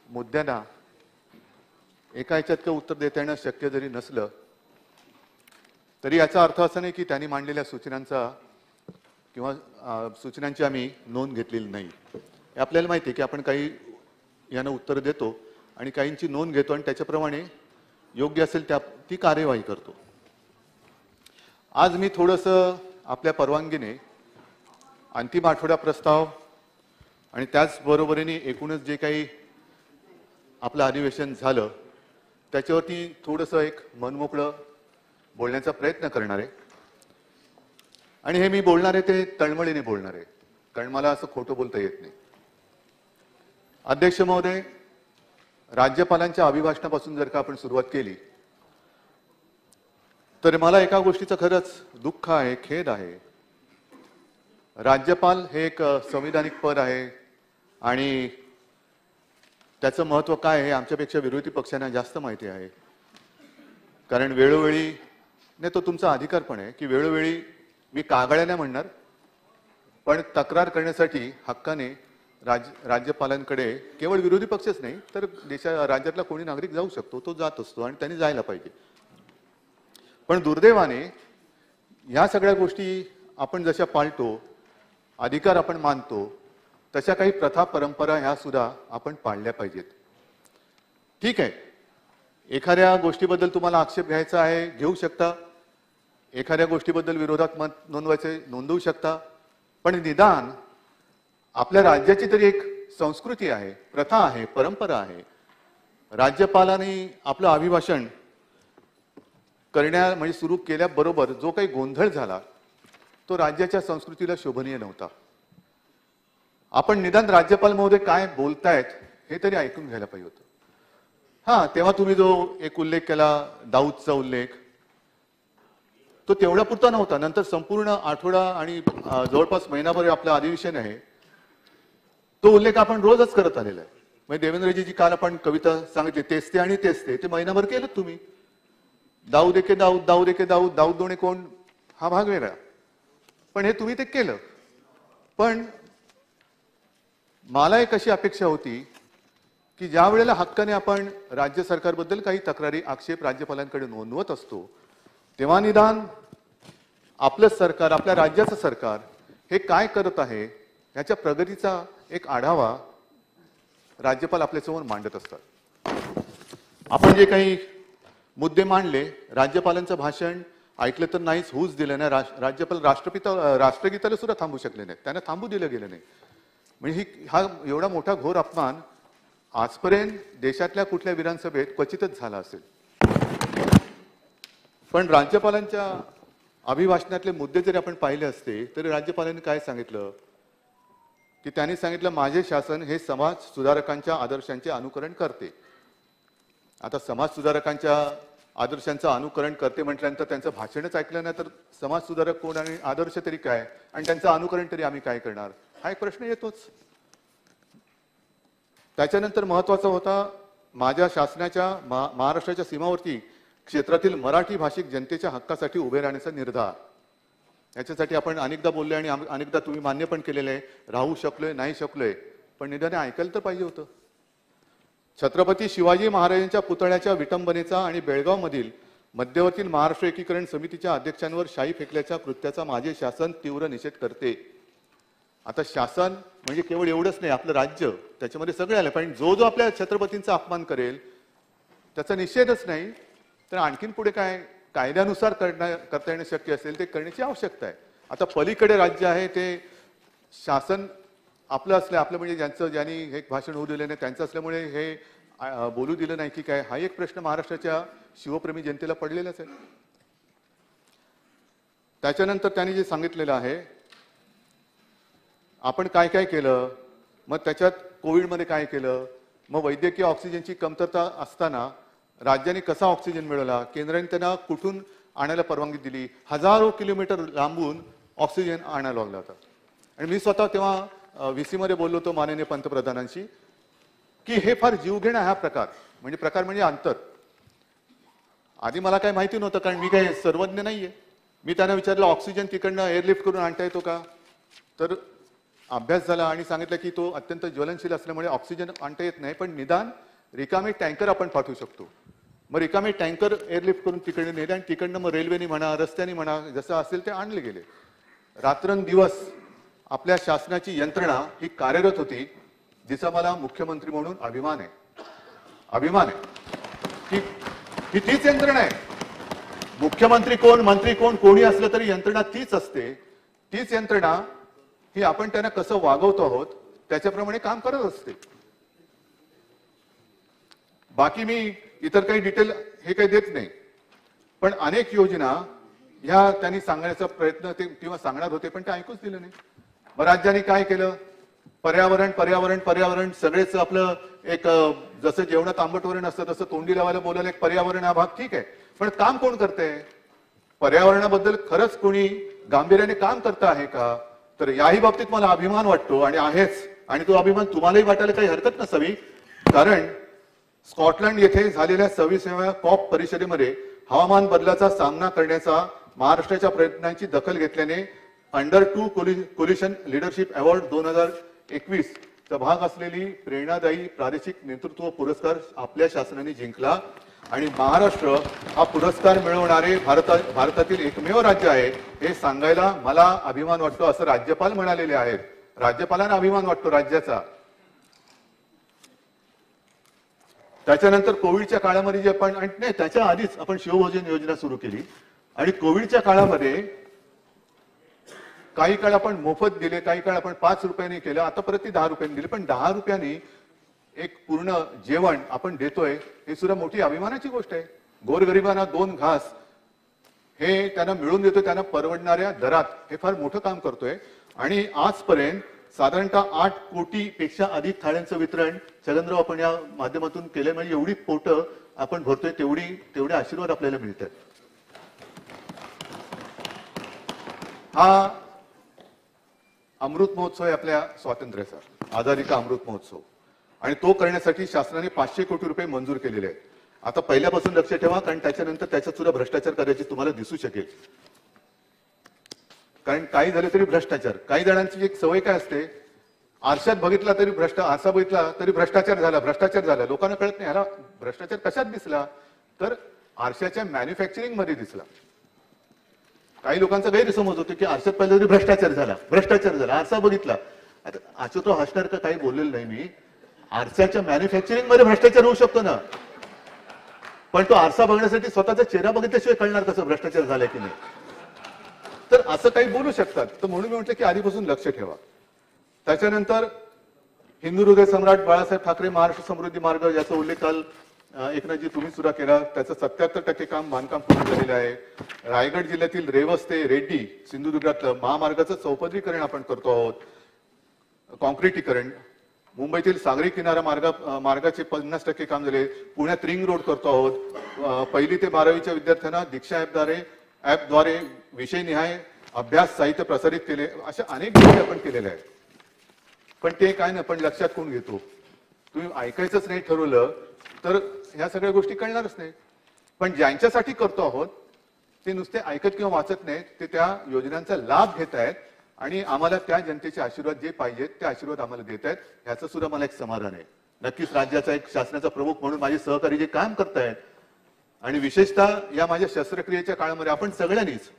मुद्द्यांना एका ह्याच्यात उत्तर देता येणं शक्य जरी नसलं तरी याचा अर्थ असा नाही की त्यांनी मांडलेल्या सूचनांचा किंवा सूचनांची आम्ही नोंद घेतलेली नाही. आपल्याला माहिती आहे की आपण काही यांना उत्तर देतो आणि काहींची नोंद घेतो आणि त्याच्याप्रमाणे योग्य असेल ती कार्यवाही करतो. आज मी थोडंसं आपल्या परवानगीने अंतिम आठवडा प्रस्ताव आणि त्याचबरोबरीने एकूणच जे काही आपलं अधिवेशन झालं त्याच्यावरती थोडंसं एक मनमोकळं बोलण्याचा प्रयत्न करणार आहे. आणि हे मी बोलणार आहे ते तळमळीने बोलणार आहे, कारण मला असं खोटं बोलता येत नाही. अध्यक्ष महोदय, राज्यपालांच्या अभिभाषणापासून जर का आपण सुरुवात केली तर मला एका गोष्टीचं खरंच दुःख आहे, खेद आहे. राज्यपाल हे एक संविधानिक पद आहे आणि त्याचं महत्त्व काय आहे आमच्यापेक्षा विरोधी पक्षांना जास्त माहिती आहे. कारण वेळोवेळी नाही, तो तुमचा अधिकार पण आहे की वेळोवेळी मी कागाळ्या नाही म्हणणार पण तक्रार करण्यासाठी हक्काने राज्यपालांकडे केवळ विरोधी पक्षच नाही तर राज्यातला कोणी नागरिक जाऊ शकतो, तो जात असतो आणि त्यांनी जायला पाहिजे. पण दुर्दैवाने ह्या सगळ्या गोष्टी आपण जशा पाळतो, अधिकार आपण मानतो, तशा काही प्रथा परंपरा ह्या सुद्धा आपण पाळल्या पाहिजेत. ठीक आहे, एखाद्या गोष्टीबद्दल तुम्हाला आक्षेप घ्यायचा आहे घेऊ शकता, एखाद्या गोष्टीबद्दल विरोधात मत नोंदवायचे नोंदवू शकता, पण निदान आपल्या राज्याची तरी एक संस्कृती आहे, प्रथा आहे, परंपरा आहे. राज्यपालांनी आपलं अभिभाषण म्हणजे सुरू केल्याबरोबर जो काही गोंधळ झाला तो राज्याच्या संस्कृतीला शोभनीय नव्हता. आपण निदान राज्यपाल महोदय काय बोलतायत हे तरी ऐकून घ्यायला पाहिजे होतं. हा, तेव्हा तुम्ही जो एक उल्लेख केला दाऊदचा उल्लेख, तो तेवढा पुरता नव्हता. नंतर संपूर्ण आठवडा आणि जवळपास महिनाभर आपलं अधिवेशन आहे, तो उल्लेख आपण रोजच करत आलेला आहे. म्हणजे देवेंद्रजी काल आपण कविता सांगितली तेच ते आणि तेच ते महिनाभर केलं तुम्ही. दाऊद एके दाऊद, दाऊद एके दाऊद, दाऊद दोणे कोण, हा भाग वेगळा, पण हे तुम्ही ते केलं. पण मला एक अशी अपेक्षा होती की ज्या वेळेला हक्काने आपण राज्य सरकारबद्दल काही तक्रारी आक्षेप राज्यपालांकडे नोंदवत असतो तेव्हा निदान आपलं सरकार, आपल्या राज्याचं सरकार हे काय करत आहे याच्या प्रगतीचा एक आढावा राज्यपाल आपल्यासमोर मांडत असतात. आपण जे काही मुद्दे मांडले, राज्यपालांचं भाषण ऐकलं तर नाहीच, होऊच दिलं नाही. राज्यपाल राष्ट्रगीताला सुद्धा थांबू शकले नाही, त्यांना थांबू दिलं गेलं नाही. म्हणजे हा एवढा मोठा घोर अपमान आजपर्यंत देशातल्या कुठल्या विधानसभेत क्वचितच झाला असेल. पण राज्यपालांच्या अभिभाषणातले मुद्दे जरी आपण पाहिले असते तरी राज्यपालांनी काय सांगितलं की त्यांनी सांगितलं माझे शासन हे समाज सुधारकांच्या आदर्शांचे अनुकरण करते. आता समाज सुधारकांच्या आदर्शांचं अनुकरण करते म्हटल्यानंतर त्यांचं भाषणच ऐकलं नाही तर समाज सुधारक कोण आणि आदर्श तरी काय आणि त्यांचं अनुकरण तरी आम्ही काय करणार, हा एक प्रश्न येतोच. त्याच्यानंतर महत्वाचा होता माझ्या शासनाच्या महाराष्ट्राच्या सीमावर्ती क्षेत्रातील मराठी भाषिक जनतेच्या हक्कासाठी उभे राहण्याचा निर्धार. याच्यासाठी आपण अनेकदा बोलले आणि अनेकदा तुम्ही मान्य पण केलेलं आहे. राहू शकलोय नाही शकलोय पण निदान ऐकायला तर पाहिजे होतं. छत्रपती शिवाजी महाराजांच्या पुतळ्याच्या विटंबनेचा आणि बेळगाव मधील मध्यवर्ती महाराष्ट्र एकीकरण समितीच्या अध्यक्षांवर शाई फेकल्याच्या कृत्याचा माझे शासन तीव्र निषेध करते. आता शासन म्हणजे केवळ एवढंच नाही, आपलं राज्य त्याच्यामध्ये सगळे आले, पण जो जो आपल्या छत्रपतींचा अपमान करेल त्याचा निषेधच नाही तर आणखीन पुढे काय कायद्यानुसार करता येणं शक्य असेल ते करण्याची आवश्यकता आहे. आता पलीकडे राज्य आहे ते शासन आपलं असलं, आपलं म्हणजे ज्यांनी हे भाषण होऊ दिलं नाही त्यांचं असल्यामुळे हे बोलू दिलं नाही की काय, हा एक प्रश्न महाराष्ट्राच्या शिवप्रेमी जनतेला पडलेलाच आहे. त्याच्यानंतर त्यांनी जे सांगितलेलं आहे आपण काय काय केलं, मग त्याच्यात कोविडमध्ये काय केलं, मग वैद्यकीय ऑक्सिजनची कमतरता असताना राज्याने कसा ऑक्सिजन मिळवला, केंद्राने त्यांना कुठून आणायला परवानगी दिली, हजारो किलोमीटर लांबून ऑक्सिजन आणायला लागला होता. आणि मी स्वतः तेव्हा VC मध्ये बोललो होतो माननीय पंतप्रधानांशी की हे फार जीवघेणा हा प्रकार म्हणजे अंतर. आधी मला काय माहिती नव्हतं कारण मी काही सर्वज्ञ नाहीये. मी त्यांना विचारलं ऑक्सिजन तिकडनं एअरलिफ्ट करून आणता येतो का, तर अभ्यास झाला आणि सांगितलं की तो अत्यंत ज्वलनशील असल्यामुळे ऑक्सिजन आणता येत नाही, पण निदान रिकामे टँकर आपण पाठवू शकतो. मग रिकामे टँकर एअरलिफ्ट करून तिकडे नेले आणि तिकडनं मग रेल्वेने म्हणा, रस्त्याने म्हणा, जसं असेल ते आणले गेले. रात्रंदिवस आपल्या शासनाची यंत्रणा ही कार्यरत होती, जिचा मला मुख्यमंत्री म्हणून अभिमान आहे. अभिमान आहे की तीच यंत्रणा आहे. मुख्यमंत्री कोण, मंत्री कोण, कोणी असलं तरी यंत्रणा तीच असते. तीच यंत्रणा ही आपण त्यांना कसं वागवतो आहोत त्याच्याप्रमाणे काम करत असते. बाकी मी इतर काही डिटेल हे काही देत नाही, पण अनेक योजना ह्या त्यांनी सांगण्याचा प्रयत्न ते किंवा सांगणार होते, पण ते ऐकूच दिलं नाही. मग राज्याने काय केलं? पर्यावरण पर्यावरण पर्यावरण सगळेच आपलं एक जसं जेवणात आंबटवरण असतं तसं तोंडी लावायला बोलायला एक पर्यावरण हा भाग ठीक आहे, पण काम कोण करतंय? पर्यावरणाबद्दल खरंच कोणी गांभीर्याने काम करत आहे का? तर याही बाबतीत मला अभिमान वाटतो आणि आहेच, आणि तो अभिमान तुम्हालाही वाटायला काही हरकत नसावी. कारण स्कॉटलंड येथे झालेल्या 26व्या कॉप परिषदेमध्ये हवामान बदलाचा सामना करण्याचा महाराष्ट्राच्या प्रयत्नांची दखल घेतल्याने अंडर 2 कोलिशन लीडरशिप अवॉर्ड 2021 चा भाग असलेली प्रेरणादायी प्रादेशिक नेतृत्व पुरस्कार आपल्या शासनाने जिंकला आणि महाराष्ट्र हा पुरस्कार मिळवणारे भारतातील एकमेव राज्य आहे हे सांगायला मला अभिमान वाटतो, असं राज्यपाल म्हणालेले आहेत. राज्यपालांना अभिमान वाटतो राज्याचा. त्याच्यानंतर कोविडच्या काळामध्ये जे आपण नाही त्याच्या आधीच आपण शिवभोजन योजना सुरू केली आणि कोविडच्या काळामध्ये काही काळ आपण मोफत दिले, काही काळ आपण 5 रुपयांनी केलं, आता परत ती 10 रुपयांनी दिली, पण 10 रुपयांनी एक पूर्ण जेवण आपण देतोय हे सुद्धा मोठी अभिमानाची गोष्ट आहे. गोरगरिबांना 2 घास हे त्यांना मिळून देतोय, त्यांना परवडणाऱ्या दरात, हे फार मोठं काम करतोय. आणि आजपर्यंत साधारणतः 8 कोटीपेक्षा अधिक थाळ्यांचं वितरण छगनराव आपण या माध्यमातून केलंय. म्हणजे एवढी पोटं आपण भरतोय, तेवढे आशीर्वाद आपल्याला मिळतात. हा अमृत महोत्सव आहे आपल्या स्वातंत्र्याचा, आझादी का अमृत महोत्सव, आणि तो करण्यासाठी शासनाने 500 कोटी रुपये मंजूर केलेले आहेत. आता पहिल्यापासून लक्ष ठेवा, कारण त्याच्यानंतर त्याच्यात सुद्धा भ्रष्टाचार करायची तुम्हाला दिसू शकेल. कारण काही झाले तरी भ्रष्टाचार. काही जणांची एक सवय काय असते, आरशात बघितला तरी आरसा बघितला तरी भ्रष्टाचार झाला. लोकांना कळत नाही ह्याला भ्रष्टाचार कशात दिसला, तर आरशाच्या मॅन्युफॅक्चरिंग मध्ये दिसला. काही लोकांचा गैरसमज होतो की आरशात पाहिलं तरी भ्रष्टाचार झाला, आरसा बघितला. आता अच्युतराव हसणार का काही बोललेलं नाही मी. आरशाच्या मॅन्युफॅक्चरिंग मध्ये भ्रष्टाचार होऊ शकतो ना, पण तो आरसा बघण्यासाठी स्वतःचा चेहरा बघितल्याशिवाय कळणार कसं भ्रष्टाचार झाला की नाही. तर असं काही बोलू शकतात. तर म्हणून मी म्हटलं की आधीपासून लक्ष ठेवा. त्याच्यानंतर हिंदू हृदय सम्राट बाळासाहेब ठाकरे महाराष्ट्र समृद्धी मार्ग याचा उल्लेख काल एकनाथजी तुम्ही सुद्धा केला. त्याचं 77% काम बांधकाम पूर्ण झालेलं आहे. रायगड जिल्ह्यातील रेवस ते रेड्डी सिंधुदुर्गातलं महामार्गाचं चौपदरीकरण आपण करतो आहोत, कॉन्क्रिटीकरण. मुंबईतील सागरी किनारा मार्गाचे 50% काम झाले. पुण्यात रिंग रोड करतो आहोत. 1ली ते 12वीच्या विद्यार्थ्यांना दीक्षा ऍपद्वारे विषयनिहाय अभ्यास साहित्य प्रसारित केले. अशा अनेक गोष्टी आपण केलेल्या आहेत. पण ते काय ना, पण लक्षात कोण घेतो? तुम्ही ऐकायचंच नाही ठरवलं तर ह्या सगळ्या गोष्टी कळणारच नाही. पण ज्यांच्यासाठी करतो आहोत ते नुसते ऐकत किंवा वाचत नाहीत, ते त्या योजनांचा लाभ घेत आहेत आणि आम्हाला त्या जनतेचे आशीर्वाद जे पाहिजेत ते आशीर्वाद आम्हाला देत आहेत. ह्याचं सुद्धा मला एक समाधान आहे. नक्कीच राज्याचा एक शासनाचा प्रमुख म्हणून माझे सहकारी जे काम करतायत आणि विशेषतः या माझ्या शस्त्रक्रियेच्या काळामध्ये आपण सगळ्यांनीच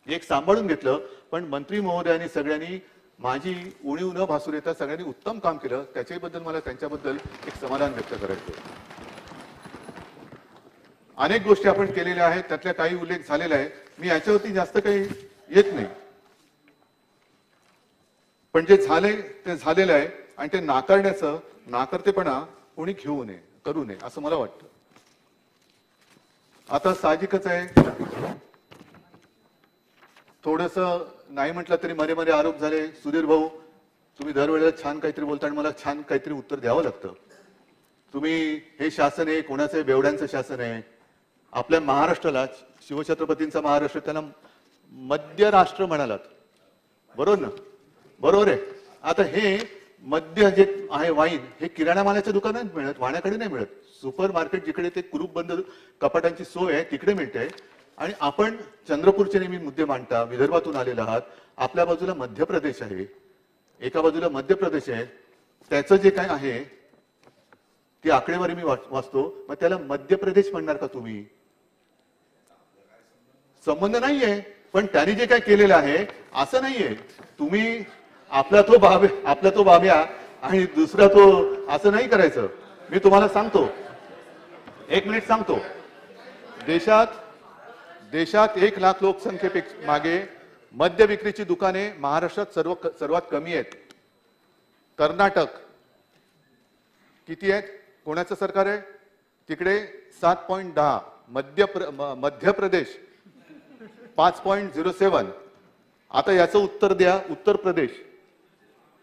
एक सांभाळून घेतलं, पण मंत्री महोदयांनी सगळ्यांनी माझी उणीव न भासू देता सगळ्यांनी उत्तम काम केलं. त्याच्याबद्दल मला त्यांच्याबद्दल एक समाधान व्यक्त करायचं. अनेक गोष्टी आपण केलेल्या आहेत, त्यातल्या काही उल्लेख झालेला आहे. मी याच्यावरती जास्त काही येत नाही, पण जे झाले ते झालेलं आहे आणि ते नाकर्तेपणा कोणी घेऊ नये, करू नये असं मला वाटतं. आता साहजिकच आहे, थोडस नाही म्हटलं तरी मध्ये मध्ये आरोप झाले. सुधीर भाऊ, तुम्ही दरवेळेला छान काहीतरी बोलता आणि मला छान काहीतरी उत्तर द्यावं लागतं. तुम्ही हे शासन आहे कोणाचं, बेवड्यांचं शासन आहे. आपल्या महाराष्ट्राला, शिवछत्रपतींचा महाराष्ट्र, त्याला मध्य राष्ट्र म्हणालात, बरोबर ना? बरोबर आहे. आता हे मद्य जे आहे वाईन, हे किराणा मालाच्या दुकानात मिळत, वाण्याकडे नाही मिळत. सुपर मार्केट जिकडे ते कुरूप बंद कपाटांची सोय आहे तिकडे मिळते. आणि आपण चंद्रपूरचे नेहमी मुद्दे मांडता, विदर्भातून आलेला आहात. आपल्या बाजूला मध्य प्रदेश आहे, एका बाजूला मध्य प्रदेश आहे, त्याचं जे काय आहे ती आकडेवारी मी वाचतो, मग त्याला मध्य प्रदेश म्हणणार का तुम्ही? संबंध नाहीये, पण त्यांनी जे काय केलेलं आहे असं नाहीये तुम्ही आपला तो बाब्या आणि दुसरा तो, असं नाही करायचं. मी तुम्हाला सांगतो, 1 मिनिट सांगतो. देशात 1 लाख लोकसंख्येपेक्षा मागे मद्य विक्रीची दुकाने महाराष्ट्रात सर्वात कमी आहेत. कर्नाटक किती आहेत? कोणाचं सरकार आहे तिकडे? 7.10. मध्य प्रदेश 5.07. आता याचं उत्तर द्या. उत्तर प्रदेश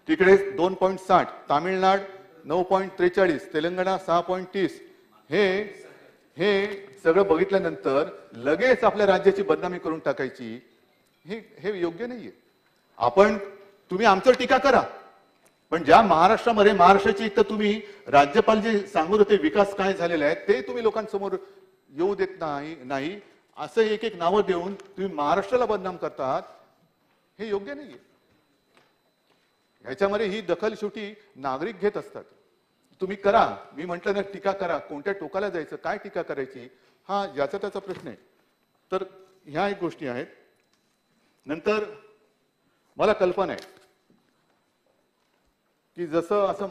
तिकडे 2.60. तामिळनाड 9.43. तेलंगणा 6.30. हे सगळं बघितल्यानंतर लगेच आपल्या राज्याची बदनामी करून टाकायची, हे योग्य नाहीये. तुम्ही आमच्यावर टीका करा, पण ज्या महाराष्ट्राची एक तर तुम्ही राज्यपाल जे सांगत होते विकास काय झालेला आहे ते तुम्ही लोकांसमोर येऊ देत नाही. असं एक नावं देऊन तुम्ही महाराष्ट्राला बदनाम करतात, हे योग्य नाहीये. ह्याच्यामध्ये ही दखल शेवटी नागरिक घेत असतात. तुम्ही करा, मी म्हंटल ना टीका करा, कोणत्या टोकाला जायचं, काय टीका करायची, हा ज्याचा त्याचा प्रश्न आहे. तर ह्या एक गोष्टी आहेत. नंतर मला कल्पना आहे की जसं असं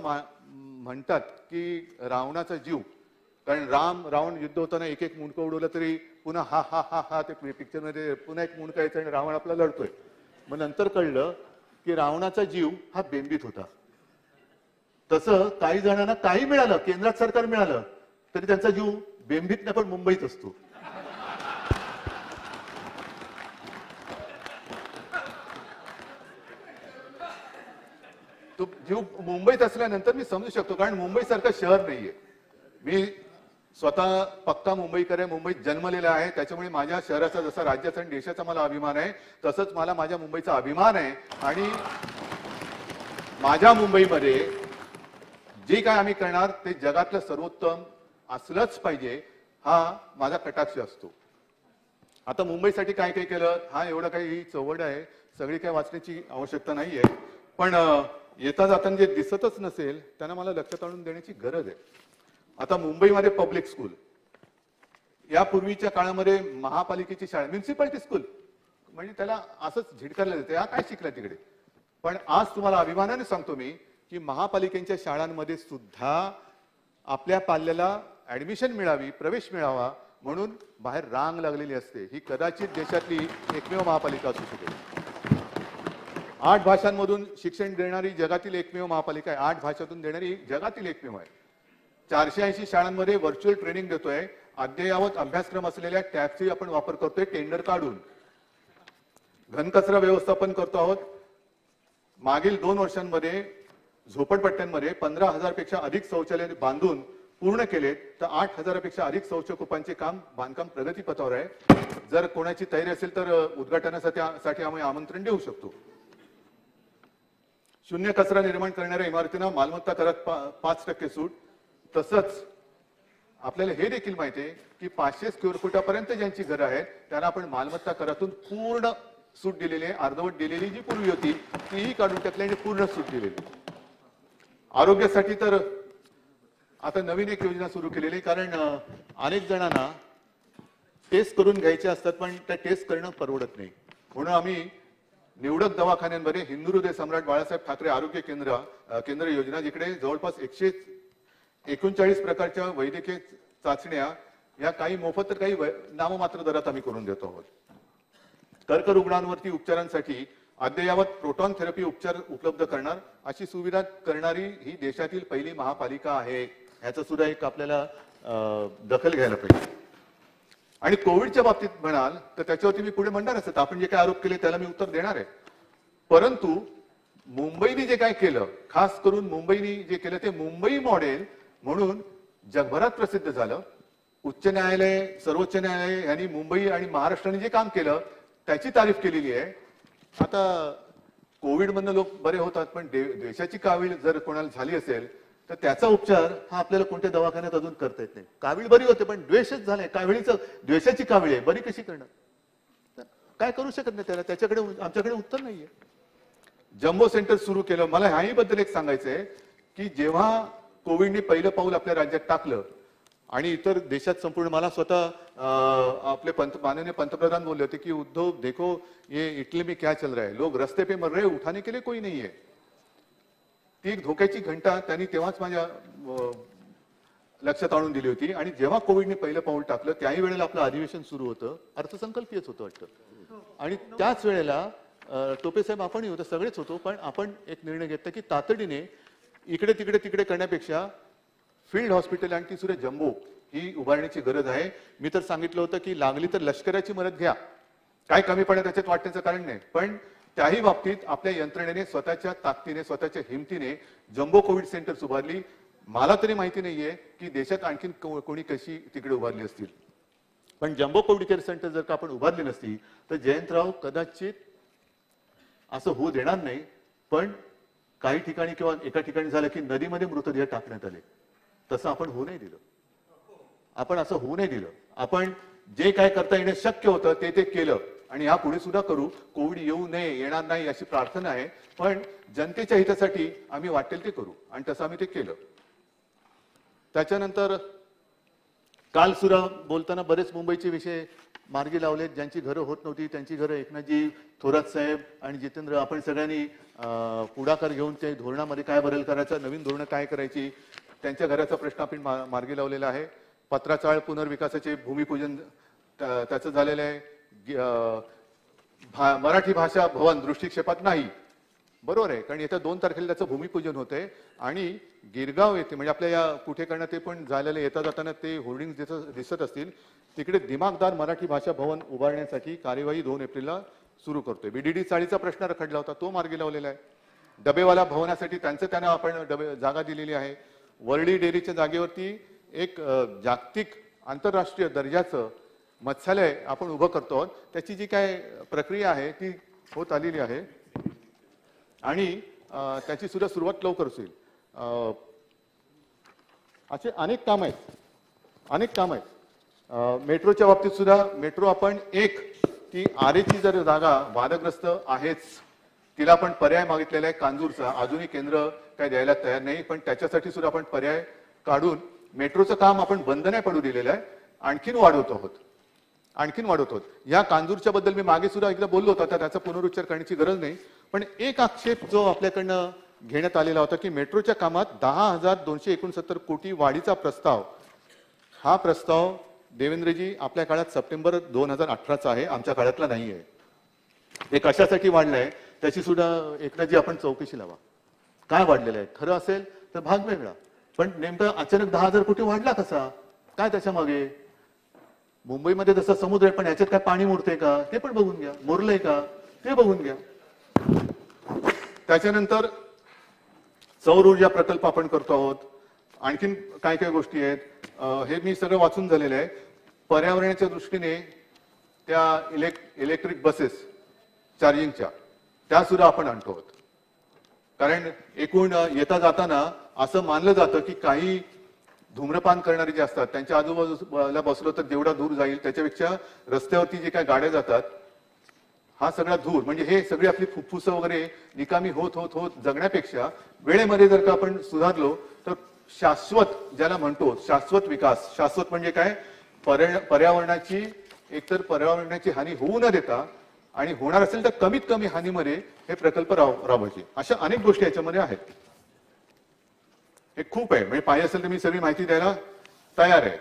म्हणतात की रावणाचा जीव, कारण रावण युद्ध होताना एक मुंडकं उडवलं तरी पुन्हा हा हा हा हा ते पिक्चर मध्ये पुन्हा एक मुंडकं यायचं आणि रावण आपला लढतोय. मग नंतर कळलं की रावणाचा जीव हा बेंबीत होता. तसं काही जणांना काही मिळालं, केंद्रात सरकार मिळालं तरी त्यांचा जीव बेंबीत नाही पण मुंबईत असतो. तो जीव मुंबईत असल्यानंतर मी समजू शकतो, कारण मुंबई सारखं शहर नाहीये. मी स्वतः पक्का मुंबईकर आहे, मुंबईत जन्मलेला आहे, त्याच्यामुळे माझ्या शहराचा जसा राज्याचा आणि देशाचा मला अभिमान आहे तसंच मला माझ्या मुंबईचा अभिमान आहे. आणि माझ्या मुंबईमध्ये जे काय आम्ही करणार ते जगातलं सर्वोत्तम असलंच पाहिजे, हा माझा कटाक्ष असतो. आता मुंबईसाठी काय काय केलं, हा एवढं काही चवड आहे, सगळी काय वाचण्याची आवश्यकता नाहीये. पण येता जाताना जे दिसतच नसेल त्यांना मला लक्षात आणून देण्याची गरज आहे. आता मुंबईमध्ये पब्लिक स्कूल, यापूर्वीच्या काळामध्ये महापालिकेची शाळा, म्युन्सिपालिटी स्कूल म्हणजे त्याला असंच झिडकारलं जाते, हा काय शिकला तिकडे. पण आज तुम्हाला अभिमानाने सांगतो मी की महापालिकेच्या शाळांमध्ये सुद्धा आपल्या पाल्याला ऍडमिशन मिळावी, प्रवेश मिळावा म्हणून बाहेर रांग लागलेली असते. ही कदाचित देशातली एकमेव महापालिका असू शकेल. 8 भाषांमधून शिक्षण देणारी जगातील एकमेव महापालिका आहे. 8 भाषातून देणारी जगातील एकमेव आहे. 480 शाळांमध्ये व्हर्च्युअल ट्रेनिंग देतोय. अद्ययावत अभ्यासक्रम असलेल्या टॅबची आपण वापर करतोय टेंडर काढून. घनकचरा व्यवस्थापन करतो आहोत. मागील 2 वर्षांमध्ये झोपडपट्ट्यांमध्ये 15,000 पेक्षा अधिक शौचालय बांधून पूर्ण केले, तर 8,000 पेक्षा अधिक शौचकूपांचे बांधकाम प्रगतीपथावर आहे. जर कोणाची तयारी असेल तर उद्घाटनासाठी आम्ही आमंत्रण देऊ शकतो. शून्य कचरा निर्माण करणाऱ्या इमारतींना मालमत्ता करात 5% सूट. तसंच आपल्याला हे देखील माहिती आहे की 500 स्क्वेअर फुटापर्यंत ज्यांची घरं आहेत त्यांना आपण मालमत्ता करातून पूर्ण सूट दिलेली आहे. अर्धवट दिलेली जी पूर्वी होती तीही काढून टाकली आणि पूर्ण सूट दिलेली. आरोग्यासाठी तर आता नवीन एक योजना सुरू केलेली, कारण अनेक जणांना टेस्ट करून घ्यायचे असतात पण त्या टेस्ट करणं परवडत नाही. म्हणून आम्ही निवडक दवाखान्यांमध्ये हिंदू हृदय सम्राट बाळासाहेब ठाकरे आरोग्य केंद्र योजना, जिकडे जवळपास 139 प्रकारच्या वैद्यकीय चाचण्या या काही मोफत तर काही नाममात्र दरात आम्ही करून देतो आहोत. कर्करुग्णांवरती उपचारांसाठी अद्ययावत प्रोटॉन थेरपी उपचार उपलब्ध करणार अशी सुविधा करणारी ही देशातील पहिली महापालिका आहे. ह्याचं सुद्धा एक आपल्याला दखल घ्यायला पाहिजे. आणि कोविडच्या बाबतीत म्हणाल तर त्याच्यावरती मी पुढे म्हणणार असत, आपण जे काय आरोप केले त्याला मी उत्तर देणार आहे. परंतु मुंबईने जे काय केलं, खास करून मुंबईने जे केलं ते मुंबई मॉडेल म्हणून जगभरात प्रसिद्ध झालं. उच्च न्यायालय, सर्वोच्च न्यायालय यांनी मुंबई आणि महाराष्ट्राने जे काम केलं त्याची तारीफ केलेली आहे. आता कोविड मधनं लोक बरे होतात, पण द्वेषाची कावीळ जर कोणाला झाली असेल तर त्याचा उपचार हा आपल्याला कोणत्या दवाखान्यात अजून करता येत नाही. कावीळ बरी होते पण द्वेषच झालाय, काविळीचं द्वेषाची कावीळ आहे, बरी कशी करणार? काय करू शकत नाही त्याला, त्याच्याकडे आमच्याकडे उत्तर नाहीये. जम्बो सेंटर सुरू केलं. मला ह्याही बद्दल एक सांगायचं आहे की जेव्हा कोविडने पहिलं पाऊल आपल्या राज्यात टाकलं आणि इतर देशात संपूर्ण, मला स्वतः आपले माननीय पंतप्रधान बोलले होते की उद्धव देखो ये इटली में क्या चल रहा है, लोग रस्ते पे मर रहे, उठाने के लिए कोई नहीं है. ती एक धोक्याची घंटा त्यांनी तेव्हाच माझ्या लक्षात आणून दिली होती. आणि जेव्हा कोविडने पहिलं पाऊल टाकलं त्याही वेळेला आपलं अधिवेशन सुरू होतं, अर्थसंकल्पीयच होतं वाटतं. आणि त्याच वेळेला टोपे साहेब आपणही होतो, सगळेच होतो, पण आपण एक निर्णय घेतला की तातडीने इकडे तिकडे करण्यापेक्षा फील्ड हॉस्पिटल आणि ती सुद्धा जम्बो ही उभारण्याची गरज आहे. मी तर सांगितलं होतं की लागली तर लष्कराची मदत घ्या, काय कमी पडत त्याच्यात वाटण्याचं कारण नाही, पण त्याही बाबतीत आपल्या यंत्रणेने स्वतःच्या ताकदीने स्वतःच्या हिमतीने जम्बो कोविड सेंटर्स उभारली. मला तरी माहिती नाहीये की देशात आणखीन कोणी कशी तिकडे उभारली असतील. पण जम्बो कोविड केअर सेंटर जर का आपण उभारली नसती तर जयंतराव कदाचित असं होऊ देणार नाही. पण काही ठिकाणी किंवा एका ठिकाणी झालं की नदीमध्ये मृतदेह टाकण्यात आले, तसं आपण होऊ नाही दिलं. आपण असं होऊ नाही दिलं. आपण जे काय करता येणं शक्य होतं ते केलं आणि ह्या पुढे सुद्धा करू. कोविड येऊ नये, येणार नाही अशी प्रार्थना आहे, पण जनतेच्या हितासाठी आम्ही वाटेल ते करू आणि तसं आम्ही ते केलं. त्याच्यानंतर काल सुद्धा बोलताना बरेच मुंबईचे विषय मार्गी लावलेत. ज्यांची घरं होत नव्हती त्यांची घरं एकनाथजी थोरात साहेब आणि जितेंद्र आपण सगळ्यांनी पुढाकार घेऊन ते धोरणामध्ये काय बदल करायचा, नवीन धोरणं काय करायची, त्यांच्या घराचा प्रश्न आपण मार्गी लावलेला आहे. पत्राचाळ पुनर्विकासाचे भूमिपूजन त्याचं झालेलं आहे. मराठी भाषा भवन दृष्टिक्षेपात नाही, बरोबर आहे, कारण येत्या 2 तारखेला त्याचं भूमिपूजन होतंय. आणि गिरगाव येथे म्हणजे आपल्या या कुठे करणं ते पण झालेलं, येता जाताना ते होर्डिंग दिसत असतील, तिकडे दिमागदार मराठी भाषा भवन उभारण्यासाठी कार्यवाही 2 एप्रिलला सुरू करतोय. बीडीडी चाळीचा प्रश्न रखडला होता, तो मार्गी लावलेला आहे. डबेवाला भवनासाठी त्यांना आपण जागा दिलेली आहे. वर्डी डेअरीच्या जागेवरती एक जागतिक आंतरराष्ट्रीय दर्जाचं मत्स्यालय आपण उभं करतो आहोत. त्याची जी काय प्रक्रिया आहे ती होत आलेली आहे आणि त्याची सुद्धा सुरुवात लवकरच होईल. असे अनेक काम आहेत. मेट्रोच्या बाबतीत सुद्धा मेट्रो आपण ती आरेची जर जागा वादग्रस्त आहेच, तिला आपण पर्याय मागितलेला आहे कांजूरचा. अजूनही केंद्र काय द्यायला तयार नाही, पण त्याच्यासाठी सुद्धा आपण पर्याय काढून मेट्रोचं काम आपण बंद नाही पडू दिलेलं आहे, आणखीन वाढवत आहोत. या कांजूरच्या बद्दल मी मागे सुद्धा एकदा बोललो होतो, त्याचा पुनरुच्चार करण्याची गरज नाही. पण एक आक्षेप जो आपल्याकडनं घेण्यात आलेला होता की मेट्रोच्या कामात 10,269 कोटी वाढीचा प्रस्ताव, हा प्रस्ताव देवेंद्रजी आपल्या काळात सप्टेंबर 2018चा आहे, आमच्या काळातला नाहीये. ते कशासाठी वाढलंय त्याची सुद्धा एकनाथजी आपण चौकशी लावा. काय वाढलेलं आहे, खरं असेल तर भाग वेगळा, पण नेमका अचानक 10,000 कोटी वाढला कसा, काय त्याच्या मागे? मुंबईमध्ये जसं समुद्र आहे पण याच्यात काय पाणी मुरते का ते पण बघून घ्या, मुरलंय का ते बघून घ्या. त्याच्यानंतर सौर ऊर्जा प्रकल्प आपण करतो आहोत. आणखीन काय काय गोष्टी आहेत हे मी सगळं वाचून झालेलं आहे. पर्यावरणाच्या दृष्टीने त्या इलेक्ट्रिक बसेस चार्जिंगच्या त्या सुद्धा आपण आणतो आहोत. कारण एकूण येता जाताना असं मानलं जातं की काही धूम्रपान करणारे जे असतात त्यांच्या आजूबाजूला बसलो तर जेवढा धूर जाईल त्याच्यापेक्षा रस्त्यावरती जे काय गाड्या जातात हा सगळा धूर, म्हणजे हे सगळी आपली फुफ्फुसं वगैरे निकामी होत होत होत जगण्यापेक्षा वेळेमध्ये जर का आपण सुधारलो तर शाश्वत, ज्याला म्हणतो शाश्वत विकास, शाश्वत म्हणजे काय, पर्यावरणाची एकतर पर्यावरणाची हानी होऊ न देता आणि होणार असेल तर कमीत कमी हानीमध्ये हे प्रकल्प राबवायचे. अशा अनेक गोष्टी याच्यामध्ये आहेत. हे खूप आहे, म्हणजे पाहिजे असेल तर मी सगळी माहिती द्यायला तयार आहे.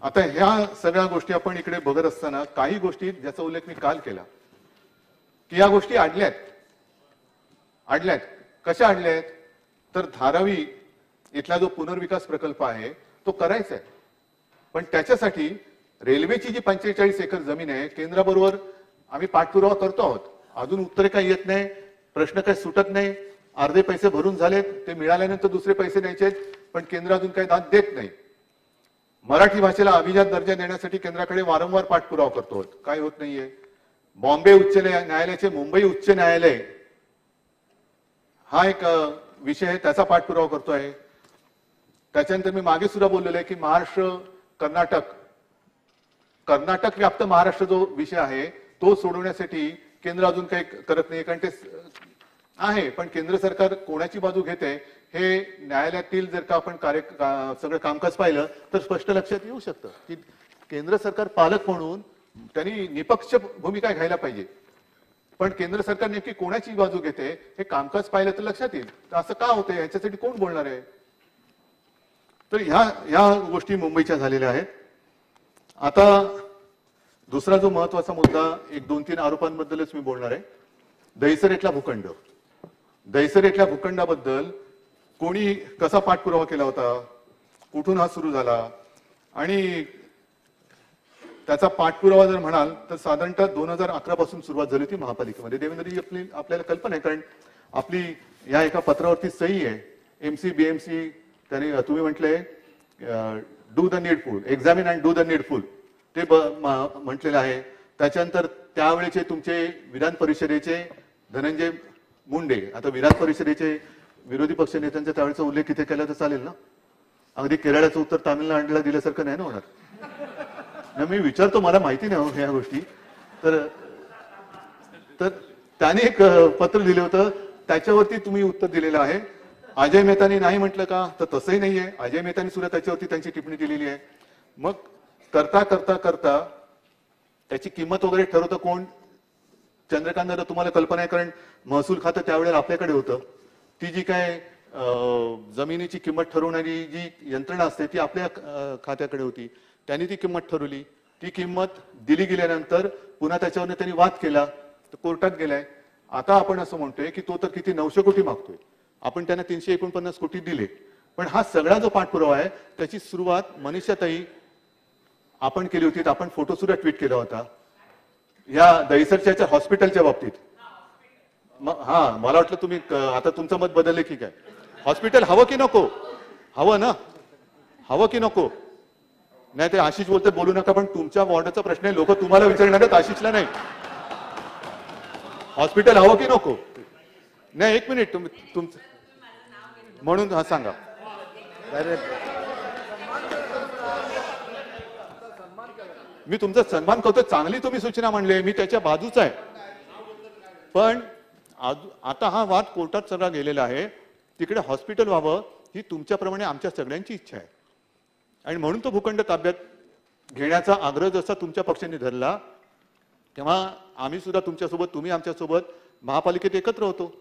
आता ह्या सगळ्या गोष्टी आपण इकडे बघत असताना काही गोष्टी ज्याचा उल्लेख मी काल केला की या गोष्टी अडल्यात. कशा अडल्यात तर धारावी इथला जो पुनर्विकास प्रकल्प आहे तो करायचा आहे, पण त्याच्यासाठी रेल्वेची जी 45 एकर जमीन आहे केंद्राबरोबर आम्ही पाठपुरावा करतो आहोत. अजून उत्तरे काही येत नाही, प्रश्न काही सुटत नाही. अर्धे पैसे भरून झालेत, ते मिळाल्यानंतर दुसरे पैसे द्यायचे, पण केंद्र अजून काही दाद देत नाही. मराठी भाषेला अभिजात दर्जा देण्यासाठी केंद्राकडे वारंवार पाठपुरावा करतो, काय होत नाहीये. बॉम्बे उच्च न्यायालयाचे मुंबई उच्च न्यायालय हा एक विषय आहे, त्याचा पाठपुरावा करतोय. त्याच्यानंतर मी मागे सुद्धा बोललेलो आहे की महाराष्ट्र कर्नाटक व्याप्त महाराष्ट्र जो विषय आहे तो सोडवण्यासाठी केंद्र अजून काही करत नाही, कारण ते आहे, पण केंद्र सरकार कोणाची बाजू घेते हे न्यायालयातील जर का आपण सगळं कामकाज पाहिलं तर स्पष्ट लक्षात येऊ शकतं की केंद्र सरकार पालक म्हणून त्यांनी निपक्ष भूमिका घ्यायला पाहिजे. पण केंद्र सरकार नेमकी कोणाची बाजू घेते हे कामकाज पाहिलं तर लक्षात येईल. असं का होतंय याच्यासाठी कोण बोलणार आहे? तर ह्या गोष्टी मुंबईच्या झालेल्या आहेत. आता दुसरा जो महत्वाचा मुद्दा, एक 2-3 आरोपांबद्दलच मी बोलणार आहे. दहिसर भूखंड. दहिसर भूखंडाबद्दल कोणी कसा पाठपुरावा केला होता, कुठून हा सुरू झाला, आणि त्याचा पाठपुरावा जर म्हणाल तर साधारणतः 2011 पासून सुरुवात झाली होती महापालिकेमध्ये. देवेंद्रजी, आपल्याला कल्पना आहे, कारण आपली या एका पत्रावरती सही आहे. एमसी बीएमसी त्यांनी तुम्ही म्हटलंय do the needful, examine and do the needful, ते म्हटलेलं आहे. त्याच्यानंतर त्यावेळेचे तुमचे विधान परिषदेचे धनंजय मुंडे, आता विधान परिषदेचे विरोधी पक्ष नेत्यांचा त्यावेळेचा उल्लेख इथे केला तर चालेल ना? अगदी केरळाचं उत्तर तामिळनाडूला दिल्यासारखं नाही ना होणार? मी विचारतो, मला माहिती नाही ह्या गोष्टी. तर त्याने एक पत्र दिलं होतं, त्याच्यावरती तुम्ही उत्तर दिलेलं आहे. अजय मेहतानी नाही म्हटलं का? तर तसंही नाहीये. अजय मेहतानी सुद्धा त्याच्यावरती त्यांची टिप्पणी दिलेली आहे. मग करता करता करता त्याची किंमत वगैरे ठरवतं कोण? चंद्रकांत दादा, तुम्हाला कल्पना आहे, कारण महसूल खातं त्यावेळेला आपल्याकडे होतं. ती जी काय जमिनीची किंमत ठरवणारी जी यंत्रणा असते ती आपल्या खात्याकडे होती. त्यांनी ती किंमत ठरवली. ती किंमत दिली गेल्यानंतर पुन्हा त्याच्यावर त्यांनी वाद केला, तर कोर्टात गेलाय. आता आपण असं म्हणतोय की तो तर किती 900 कोटी मागतोय. आपण त्यांना 349 कोटी दिले. पण हा सगळा जो पाठपुरावा आहे त्याची सुरुवात मनीषाताई आपण केली होती. आपण फोटो सुद्धा ट्विट केला होता या दहिसरच्या हॉस्पिटलच्या बाबतीत. हा, मला वाटलं तुम्ही आता तुमचं मत बदलले की काय? हॉस्पिटल हवं की नको? हवं ना? हवं की नको? नाही ते आशिष बोलते बोलू नका, पण तुमच्या वॉर्डाचा प्रश्न आहे. लोक तुम्हाला विचारणार आहेत, आशिषला नाही. हॉस्पिटल हवं की नको? नाही, एक मिनिट, तुमचं म्हणून हा सांगा. मी तुमचा सन्मान करतो, चांगली तुम्ही सूचना मांडली, मी त्याच्या बाजूचा आहे. पण आता हा वाद कोर्टात सगळा गेलेला आहे. तिकडे हॉस्पिटल व्हावं ही तुमच्याप्रमाणे आमच्या सगळ्यांची इच्छा आहे. आणि म्हणून तो भूखंड ताब्यात घेण्याचा आग्रह जसा तुमच्या पक्षाने धरला, तेव्हा आम्ही सुद्धा तुमच्यासोबत, तुम्ही आमच्यासोबत महापालिकेत एकत्र होतो.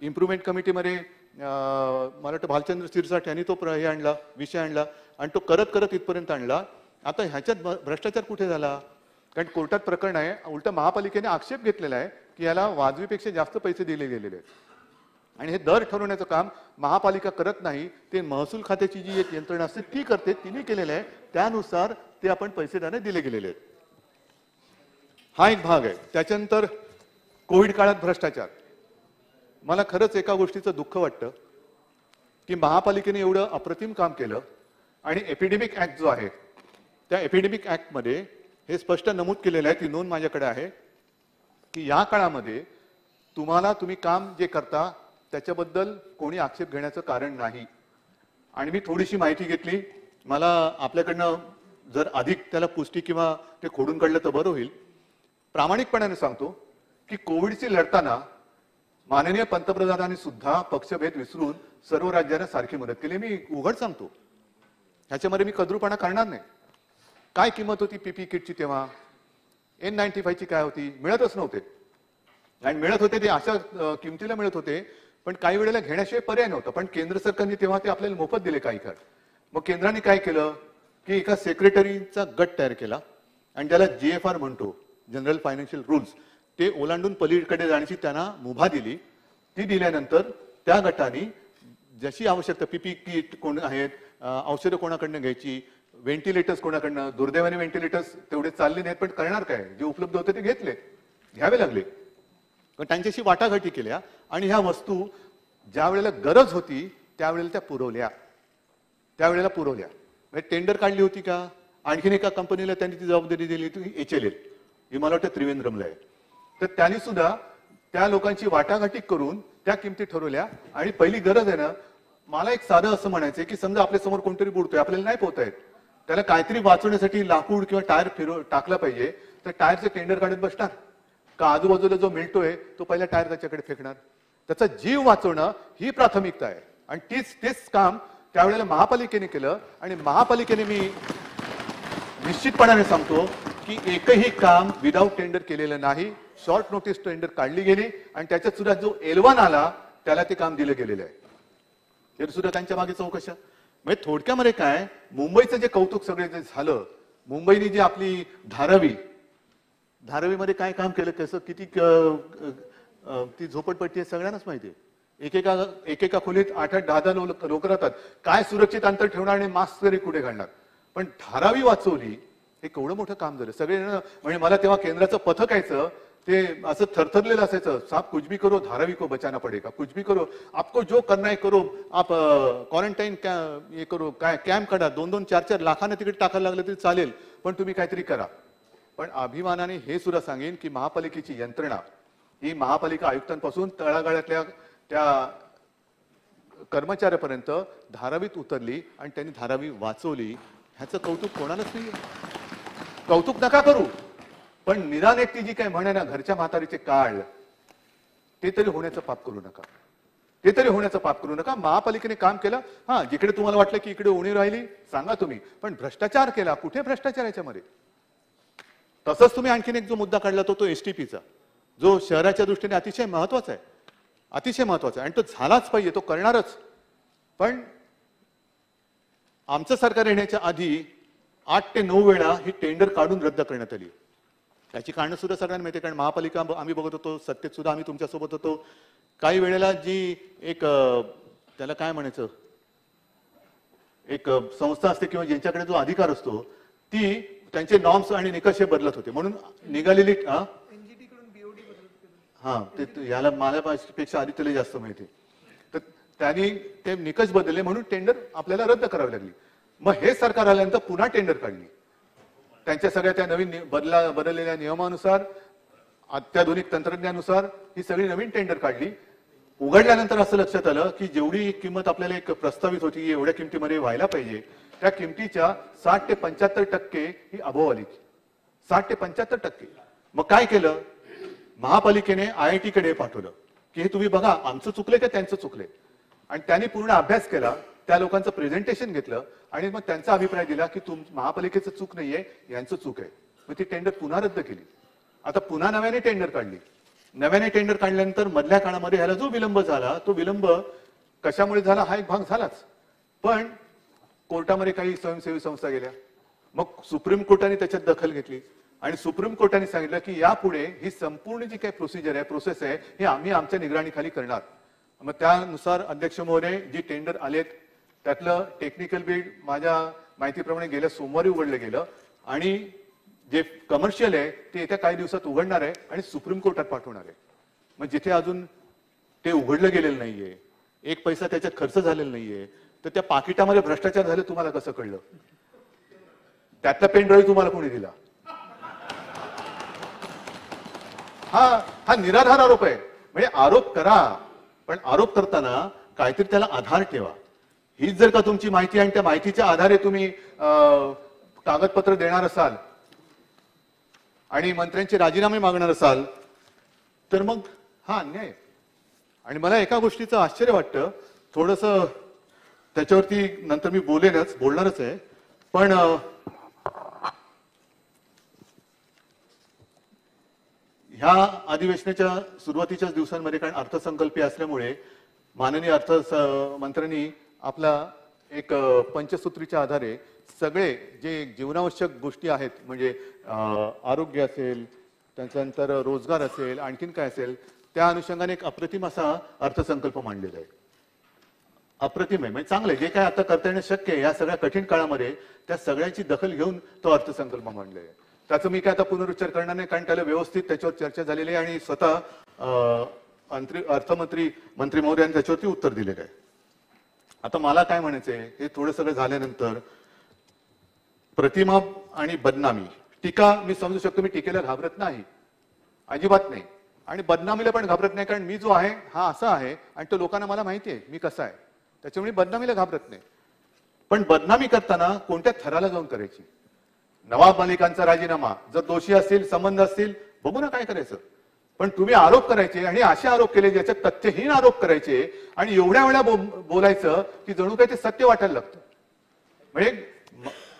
इम्प्रुव्हमेंट कमिटीमध्ये मला वाटतं भालचंद्र सिरसाट यांनी तो विषय आणला आणि तो करत करत इथपर्यंत आणला. आता ह्याच्यात भ्रष्टाचार कुठे झाला? कारण कोर्टात प्रकरण आहे. उलट महापालिकेने आक्षेप घेतलेला आहे की याला वाजवीपेक्षा जास्त पैसे दिले गेलेले आहेत. आणि हे दर ठरवण्याचं काम महापालिका करत नाही, ते महसूल खात्याची जी एक यंत्रणा असते ती करते. तिने केलेलं आहे, त्यानुसार ते आपण पैसे त्याने दिले गेलेले आहेत. हा एक भाग आहे. त्याच्यानंतर कोविड काळात भ्रष्टाचार. मला खरंच एका गोष्टीचं दुःख वाटतं की महापालिकेने एवढं अप्रतिम काम केलं आणि एपिडेमिक ऍक्ट जो आहे त्या एपिडेमिक ऍक्टमध्ये हे स्पष्ट नमूद केलेलं आहे, ती नोंद माझ्याकडे आहे, की या काळामध्ये तुम्ही काम जे करता त्याच्याबद्दल कोणी आक्षेप घेण्याचं कारण नाही. आणि मी थोडीशी माहिती घेतली. मला आपल्याकडनं जर अधिक त्याला पुष्टी किंवा ते खोडून काढलं तर बरं होईल. प्रामाणिकपणाने सांगतो की कोविडशी लढताना माननीय पंतप्रधानांनी सुद्धा पक्षभेद विसरून सर्व राज्यांना सारखी मदत केली. मी उघड सांगतो, ह्याच्यामध्ये मी कद्रूपणा करणार नाही. काय किंमत होती पीपी किटची तेव्हा? N95ची काय होती? मिळतच नव्हते. आणि मिळत होते ते अशा किमतीला मिळत होते, पण काही वेळेला घेण्याशिवाय पर्याय नव्हता. पण केंद्र सरकारने तेव्हा ते आपल्याला मोफत दिले काही काळ. मग केंद्राने काय केलं की एका सेक्रेटरीचा गट तयार केला आणि त्याला GFR म्हणतो, जनरल फायनान्शियल रूल्स, ते ओलांडून पलीकडे जाण्याची त्यांना मुभा दिली. ती दिल्यानंतर त्या गटाने जशी आवश्यकता, पीपी किट कोण आहेत, औषधं कोणाकडनं घ्यायची, व्हेंटिलेटर्स कोणाकडनं, दुर्दैवाने व्हेंटिलेटर्स तेवढे चालले नाहीत, पण करणार काय, जे उपलब्ध होते ते घ्यावे लागले. पण त्यांच्याशी वाटाघाटी केल्या आणि ह्या वस्तू ज्या वेळेला गरज होती त्यावेळेला त्या पुरवल्या. म्हणजे टेंडर काढली होती का? आणखीन एका कंपनीला त्यांनी ती जबाबदारी दिली होती, HLL, ही मला वाटतं त्रिवेंद्रमला आहे. तर त्यांनी सुद्धा त्या लोकांची वाटाघाटी करून त्या किमती ठरवल्या. आणि पहिली गरज आहे ना, मला एक साधं असं म्हणायचं की समजा आपल्या समोर कोणतरी बुडतोय, आपल्याला नाही पोहता येत, त्याला काहीतरी वाचवण्यासाठी लाकूड किंवा टायर टाकला पाहिजे, तर टायरचं टेंडर काढत बसणार का? आजूबाजूला जो मिळतोय तो पहिला टायर त्याच्याकडे फेकणार. त्याचा जीव वाचवणं ही प्राथमिकता आहे आणि तेच काम त्यावेळेला महापालिकेने केलं आणि महापालिकेने मी निश्चितपणाने सांगतो की एकही काम विदाऊट टेंडर केलेलं नाही. शॉर्ट नोटीस टेंडर काढली गेली आणि त्याच्यात सुद्धा जो L1 आला त्याला ते काम दिलं गेलेलं आहे. तरी सुद्धा त्यांच्या मागे चौकशा. म्हणजे थोडक्यामध्ये काय, मुंबईचं जे कौतुक सगळे जे झालं, मुंबईने जी आपली धारावीमध्ये काय काम केलं, कसं किती ती झोपडपट्टी आहे सगळ्यांनाच माहिती आहे. एकेका खोलीत 8-8, 10-10 लोक राहतात. काय सुरक्षित अंतर ठेवणार आणि मास्क तरी कुठे घालणार. पण धारावी वाचवली, हे केवढं मोठं काम झालं. सगळे म्हणजे मला तेव्हा केंद्राचं पथक यायचं, ते असं थरथरलेलं असायचं. साहब कुछ भी करो धारावी को बचाना पडेगा, कुछ भी करो, आपको जो करना है करो, आप क्वारंटाईन हे करो, काय कॅम्प काढा, 2-2, 4-4 लाखांना तिकीट टाकायला लागलं तरी चालेल, पण तुम्ही काहीतरी करा. पण अभिमानाने हे सुद्धा सांगेन की महापालिकेची यंत्रणा ही महापालिका आयुक्तांपासून तळागाळातल्या त्या कर्मचाऱ्यापर्यंत धारावीत उतरली आणि त्यांनी धारावी वाचवली. ह्याचं कौतुक कोणालाच नाही. कौतुक नका करू, पण निदान एक ती जी काय म्हणे ना, घरच्या म्हातारीचे काळ, ते तरी होण्याचं पाप करू नका. ते तरी होण्याचं पाप करू नका. महापालिकेने काम केलं. हा, जिकडे तुम्हाला वाटलं की इकडे उणी राहिली सांगा तुम्ही, पण भ्रष्टाचार केला. कुठे भ्रष्टाचार याच्यामध्ये? तसंच तुम्ही आणखीन एक जो मुद्दा काढला तो एसटीपीचा, जो शहराच्या दृष्टीने अतिशय महत्वाचा आहे, अतिशय महत्वाचा आहे आणि तो झालाच पाहिजे, तो करणारच. पण आमचं सरकार येण्याच्या आधी 8 ते 9 वेळा ही टेंडर काढून रद्द करण्यात आली. त्याची कारणं सुद्धा सगळ्यांना माहिती आहे, कारण महापालिका आम्ही बघत होतो, सत्तेत सुद्धा आम्ही तुमच्यासोबत होतो. काही वेळेला जी एक त्याला काय म्हणायचं, एक संस्था असते किंवा ज्यांच्याकडे जो अधिकार असतो, ती त्यांचे नॉर्म्स आणि निकष हे बदलत होते. म्हणून निघालेली हा, ते याला माझ्यापेक्षा आधी त्याला जास्त माहिती. तर त्यांनी ते निकष बदलले म्हणून टेंडर आपल्याला रद्द करावी लागली. मग हे सरकार आल्यानंतर पुन्हा टेंडर काढली. त्यांच्या सगळ्या त्या नवीन बदललेल्या नियमानुसार, अत्याधुनिक तंत्रज्ञानानुसार ही सगळी नवीन टेंडर काढली. उघडल्यानंतर असं लक्षात आलं की जेवढी किंमत आपल्याला एक प्रस्तावित होती, एवढ्या किमतीमध्ये व्हायला पाहिजे, त्या किमतीच्या 60 ते 75% ही अभाव आली. 60 ते 75%. मग काय केलं? महापालिकेने IIT कडे पाठवलं की हे तुम्ही बघा, आमचं चुकले का त्यांचं चुकले. आणि त्यांनी पूर्ण अभ्यास केला, त्या लोकांचं प्रेझेंटेशन घेतलं आणि मग त्यांचा अभिप्राय दिला की महापालिकेचं चूक नाहीये, यांचं चूक आहे. मग ती टेंडर पुन्हा रद्द केली. आता पुन्हा नव्याने टेंडर काढली. नव्याने टेंडर काढल्यानंतर मधल्या काळामध्ये ह्याला जो विलंब झाला, तो विलंब कशामुळे झाला हा एक भाग झालाच. पण कोर्टामध्ये काही स्वयंसेवी संस्था गेल्या. मग सुप्रीम कोर्टाने त्याच्यात दखल घेतली आणि सुप्रीम कोर्टाने सांगितलं की यापुढे ही संपूर्ण जी काही प्रोसिजर आहे, प्रोसेस आहे, ही आम्ही आमच्या निगराणीखाली करणार. मग त्यानुसार अध्यक्ष महोदय जी टेंडर आलेत त्यातलं टेक्निकल बिड माझ्या माहितीप्रमाणे गेल्या सोमवारी उघडलं गेलं आणि जे कमर्शियल आहे ते येत्या काही दिवसात उघडणार आहे आणि सुप्रीम कोर्टात पाठवणार आहे. मग जिथे अजून ते उघडलं गेलेलं नाहीये, एक पैसा त्याच्यात खर्च झालेला नाहीये, तर त्या पाकिटामध्ये भ्रष्टाचार झाले तुम्हाला कसं कळलं? त्यातला पेन ड्राईव्ह तुम्हाला कोणी दिला? हा निराधार आरोप आहे. म्हणजे आरोप करा, पण आरोप करताना काहीतरी त्याला आधार ठेवा. हीच जर का तुमची माहिती आणि त्या माहितीच्या आधारे तुम्ही कागदपत्र देणार असाल आणि मंत्र्यांचे राजीनामे मागणार असाल तर मग हा अन्याय. आणि मला एका गोष्टीचं आश्चर्य वाटतं, थोडंसं त्याच्यावरती नंतर मी बोलणारच आहे, पण ह्या अधिवेशनाच्या सुरुवातीच्याच दिवसांमध्ये, कारण अर्थसंकल्पीय असल्यामुळे माननीय अर्थमंत्र्यांनी आपला एक पंचसूत्रीच्या आधारे सगळे जे जीवनावश्यक गोष्टी आहेत, म्हणजे आरोग्य असेल, त्याच्यानंतर रोजगार असेल, आणखीन काय असेल, त्या अनुषंगाने एक अप्रतिम असा अर्थसंकल्प मांडलेला आहे. अप्रतिम आहे, म्हणजे चांगलं आहे. जे काय आता करता येणं शक्य आहे या सगळ्या कठीण काळामध्ये, त्या सगळ्यांची दखल घेऊन तो अर्थसंकल्प मांडलेला आहे. त्याचं मी काय आता पुनरुच्चार करणार नाही, कारण त्याला व्यवस्थित त्याच्यावर चर्चा झालेली आहे आणि स्वतः अर्थमंत्री महोदयांनी त्याच्यावरती उत्तर दिलेलं आहे. आता मला काय म्हणायचंय, हे थोडं सगळं झाल्यानंतर प्रतिमा आणि बदनामी, टीका मी समजू शकतो, मी टीकेला घाबरत नाही, अजिबात नाही, आणि बदनामीला पण घाबरत नाही, कारण मी जो आहे हा असा आहे आणि तो लोकांना मला माहिती आहे मी कसा आहे, त्याच्यामुळे बदनामीला घाबरत नाही. पण बदनामी करताना कोणत्या थराला जाऊन करायची? नवाब मलिकांचा राजीनामा, जर दोषी असतील, संबंध असतील, बघू ना काय करायचं. पण तुम्ही आरोप करायचे आणि असे आरोप केले ज्याच्यात तथ्यहीन आरोप करायचे आणि एवढ्या वेळा बोलायचं की जणू काही ते सत्य वाटायला लागतं. म्हणजे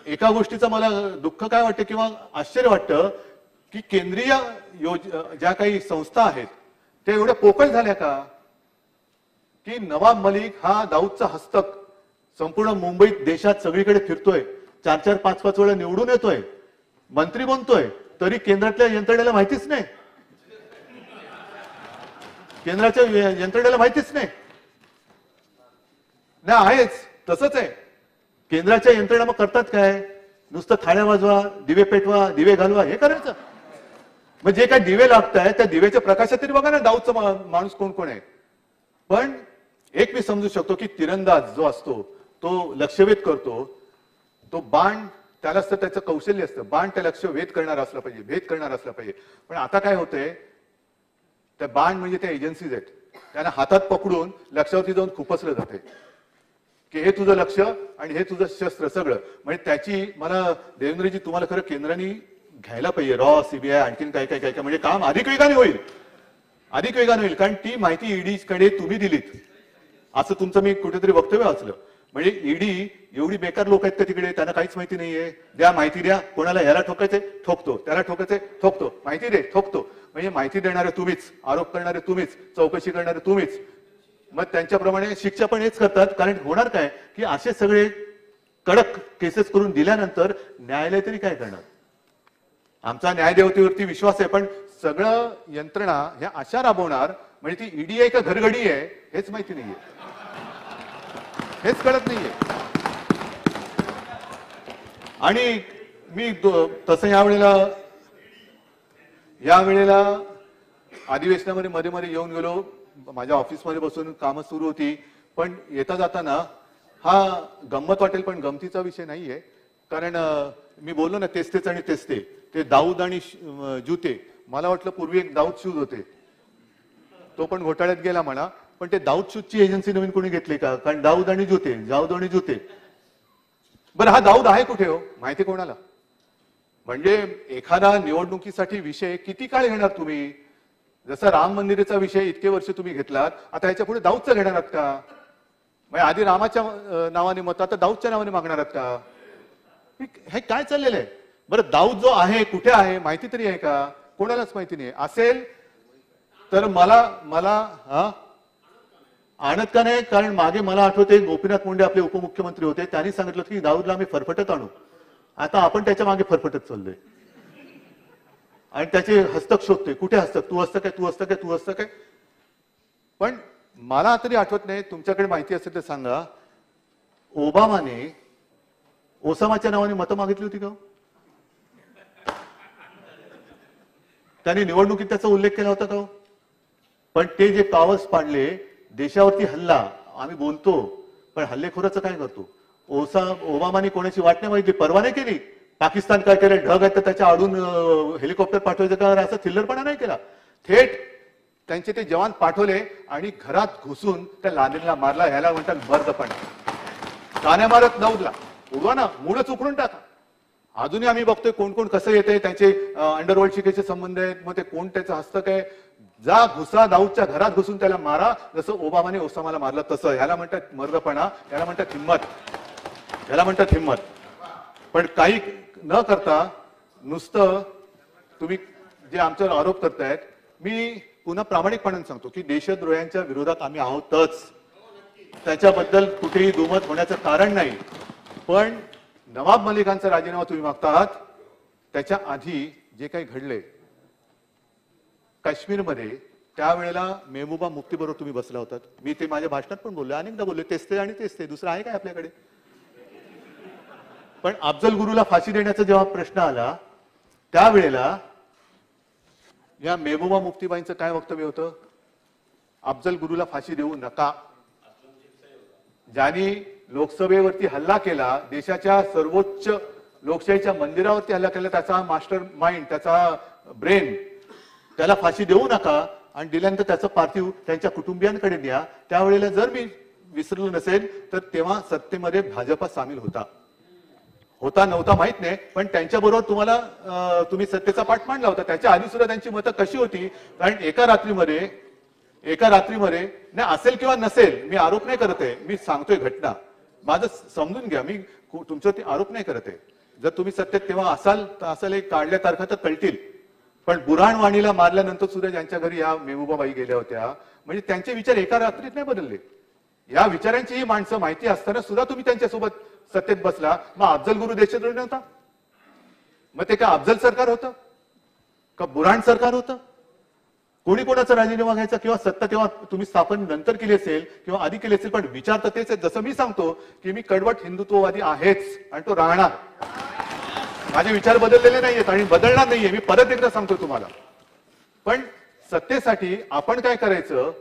एका गोष्टीचं मला दुःख काय वाटतं किंवा आश्चर्य वाटतं की केंद्रीय ज्या काही संस्था आहेत त्या एवढ्या पोकळ झाल्या का की नवाब मलिक हा दाऊदचा हस्तक संपूर्ण मुंबईत देशात सगळीकडे फिरतोय, 4-4, 5-5 वेळा निवडून येतोय, मंत्री बनतोय, तरी केंद्रातल्या यंत्रणेला माहितीच नाही. केंद्राच्या यंत्रणेला माहितीच नाही. आहेच तसंच आहे. केंद्राच्या यंत्रणा मग करतात काय? नुसतं थाळ्या वाजवा, दिवे पेटवा, दिवे घालवा, हे करायचं. मग जे काय दिवे लागताय त्या दिव्याच्या प्रकाशात तरी बघा ना दाऊदचा माणूस कोण कोण आहे. पण एक मी समजू शकतो की तिरंदाज जो असतो तो लक्ष्यभेद करतो, तो बाण त्याला असतं, त्याचं कौशल्य असतं, बाण त्या लक्ष भेद करणार असला पाहिजे, भेद करणार असला पाहिजे. पण आता काय होतंय, त्या बाण म्हणजे त्या एजन्सीज आहेत, त्यांना हातात पकडून लक्षावरती जाऊन खुपसलं जाते की हे तुझं लक्ष आणि हे तुझं शस्त्र सगळं. म्हणजे त्याची मला देवेंद्रजी तुम्हाला खरं केंद्राने घ्यायला पाहिजे, रॉ, सीबीआय, आणखीन काय काय काय काय, म्हणजे काम अधिक वेगाने होईल, अधिक वेगाने होईल. कारण ती माहिती ईडी कडे तुम्ही दिलीत असं तुमचं मी कुठेतरी वक्तव्य वाचलं. म्हणजे ईडी एवढी बेकार लोक आहेत का तिकडे, त्यांना काहीच माहिती नाहीये. द्या माहिती द्या, कोणाला ह्याला ठोकायचे ठोकतो, त्याला ठोकायचे ठोकतो, माहिती दे ठोकतो. म्हणजे माहिती देणारे तुम्हीच, आरोप करणारे तुम्हीच, चौकशी करणारे तुम्हीच. मग त्यांच्याप्रमाणे शिक्षा पण हेच करतात. कारण होणार काय की असे सगळे कडक केसेस करून दिल्यानंतर न्यायालय तरी काय करणार. आमचा न्यायदेवतेवरती विश्वास आहे, पण सगळं यंत्रणा ह्या अशा राबवणार म्हणजे ती ईडी आहे का घरगडी आहे हेच माहिती नाहीये, हेच कळत नाहीये. आणि मी तसं यावेळेला अधिवेशनामध्ये मध्ये मध्ये येऊन गेलो, माझ्या ऑफिसमध्ये बसून कामं सुरू होती. पण येता जाताना हा गंमत वाटेल पण गमतीचा विषय नाहीये. कारण मी बोललो ना तेच आणि तेच ते दाऊद आणि जुते. मला वाटलं पूर्वी एक दाऊद शूज होते, तो पण घोटाळ्यात गेला म्हणा. पण ते दाऊद शूजची एजन्सी नवीन कोणी घेतली का? कारण दाऊद आणि जुते. बरं हा दाऊद आहे कुठे हो, माहिती कोणाला? म्हणजे एखादा निवडणुकीसाठी विषय किती काळ घेणार तुम्ही? जसं राम मंदिराचा विषय इतके वर्ष तुम्ही घेतलात, आता ह्याच्या पुढे दाऊदचा घेणार आहात का? म्हणजे आधी रामाच्या नावाने मत, आता दाऊदच्या नावाने मागणार आहात का? हे काय चाललेलं आहे? बरं दाऊद जो आहे कुठे आहे माहिती तरी आहे का? कोणालाच माहिती नाही. असेल तर मला आणत का नाही? कारण मागे मला आठवते गोपीनाथ मुंडे आपले उपमुख्यमंत्री होते, त्यांनी सांगितलं की दाऊदला आम्ही फरफटत आणू. आता आपण त्याच्या मागे फरफटत चाललोय आणि त्याचे हस्तक शोधतोय. कुठे हस्तक? तू हस्तक आहे, तू हस्तक आहे, तू हस्तक आहे. पण मला तरी आठवत नाही, तुमच्याकडे माहिती असेल तर सांगा, ओबामाने ओसामाच्या नावाने मतं मागितली होती का? त्यांनी निवडणुकीत त्याचा उल्लेख केला होता का? पण ते जे कावस पाडले, देशावरती हल्ला, आम्ही बोलतो पण हल्लेखोराचं काय करतो? ओबामाने कोणाची वाट नाही माहिती, परवा नाही केली. पाकिस्तान काय केलं, ढग आहेत तर त्याच्या आडून हेलिकॉप्टर पाठवायचं का, असा थिल्लरपणा नाही केला. थेट त्यांचे ते जवान पाठवले आणि घरात घुसून त्या लादेनला मारला. ह्याला म्हणतात मर्दपणा. कान्या मारत दाऊदला उडवा ना, मूळच उकळून टाका. अजूनही आम्ही बघतोय कोण कोण कसं येते, त्यांचे अंडरवर्ल्ड शिकेचे संबंध आहेत, मग ते कोण त्याचं हस्तक आहे. जा घुसा, दाऊदच्या घरात घुसून त्याला मारा, जसं ओबामाने ओसामाला मारलं तसं. ह्याला म्हणतात मर्दपणा, याला म्हणतात हिंमत, याला म्हणतात हिंमत. पण काही न करता नुसतं तुम्ही जे आमच्यावर आरोप करतायत, मी पुन्हा प्रामाणिकपणाने सांगतो की देशद्रोह्यांच्या विरोधात आम्ही आहोतच, त्याच्याबद्दल कुठेही दुमत होण्याचं कारण नाही. पण नवाब मलिकांचा राजीनामा तुम्ही मागता आहात, त्याच्या आधी जे काही घडले काश्मीरमध्ये, त्यावेळेला मेहबूबा मुफ्ती बरोबर तुम्ही बसला होतात. मी ते माझ्या भाषणात पण बोलले, अनेकदा बोलले, तेच ते दुसरं आहे काय आपल्याकडे? पण अफजल गुरुला फाशी देण्याचा जेव्हा प्रश्न आला, त्यावेळेला या मेहबूबा मुफ्तीबाईंचं काय वक्तव्य होतं? अफजल गुरुला फाशी देऊ नका. ज्यांनी लोकसभेवरती हल्ला केला, देशाच्या सर्वोच्च लोकशाहीच्या मंदिरावरती हल्ला केला, त्याचा मास्टर माइंड, त्याचा ब्रेन, त्याला फाशी देऊ नका. आणि दिल्यानंतर त्याचं पार्थिव त्यांच्या कुटुंबियांकडे द्या. त्यावेळेला जर मी विसरलो नसेल तर तेव्हा सत्तेमध्ये भाजपा सामील होता. होता नव्हता माहित नाही, पण त्यांच्याबरोबर तुम्हाला तुम्ही सत्तेचा पाठ मांडला होता. त्याच्या आधी सुद्धा त्यांची मतं कशी होती, कारण एका रात्रीमध्ये नाही असेल किंवा नसेल, मी आरोप नाही करत आहे, मी सांगतोय घटना, माझं समजून घ्या, मी तुमच्यावरती आरोप नाही करत आहे. जर तुम्ही सत्तेत तेव्हा असाल तर असाल, एक काढल्या तारखा तर कळतील. पण बुऱ्हाण वाणीला मारल्यानंतर सुद्धा ज्यांच्या घरी या मेहबूबाबाई गेल्या होत्या, म्हणजे त्यांचे विचार एका रात्रीत नाही बदलले. या विचारांची ही माणसं माहिती असताना सुद्धा तुम्ही त्यांच्यासोबत सत्तेत बसला. मग अफजल गुरु देशद्रोही नव्हता? मग ते का अफजल सरकार होतं का बुऱ्हाण सरकार होतं? कोणी कोणाचा राजीनामा घ्यायचा किंवा सत्ता तेव्हा तुम्ही स्थापन नंतर केली असेल किंवा आधी केली असेल, पण विचार तर तेच आहे. जसं मी सांगतो की मी कडवट हिंदुत्ववादी आहेच आणि तो राहणार, माझे विचार बदललेले नाहीयेत आणि बदलणार नाहीये, मी परत एकदा सांगतो तुम्हाला. पण सत्तेसाठी आपण काय करायचं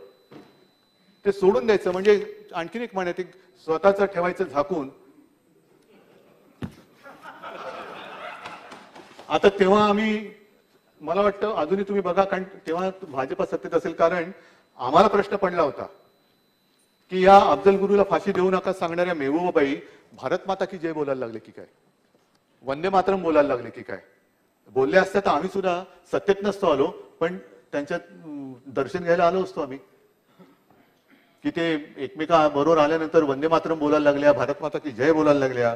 ते सोडून द्यायचं. म्हणजे आणखीन एक म्हण आहे, ते स्वतःच ठेवायचं झाकून. आता तेव्हा आम्ही, मला वाटतं अजूनही तुम्ही बघा, कारण तेव्हा भाजपा सत्तेत असेल, कारण आम्हाला प्रश्न पडला होता की या अफजल गुरुला फाशी देऊ नका सांगणाऱ्या मेहबूबाबाई भारत माता की जय बोलायला लागले की काय, वंदे मातरम बोलायला लागले की काय. बोलले असते तर आम्ही सुद्धा सत्तेत नसतो आलो, पण त्यांच्यात दर्शन घ्यायला आलो असतो आम्ही, की ते एकमेका बरोबर आल्यानंतर वंदे मातरम बोलायला लागल्या, भारत माता की जय बोलायला लागल्या.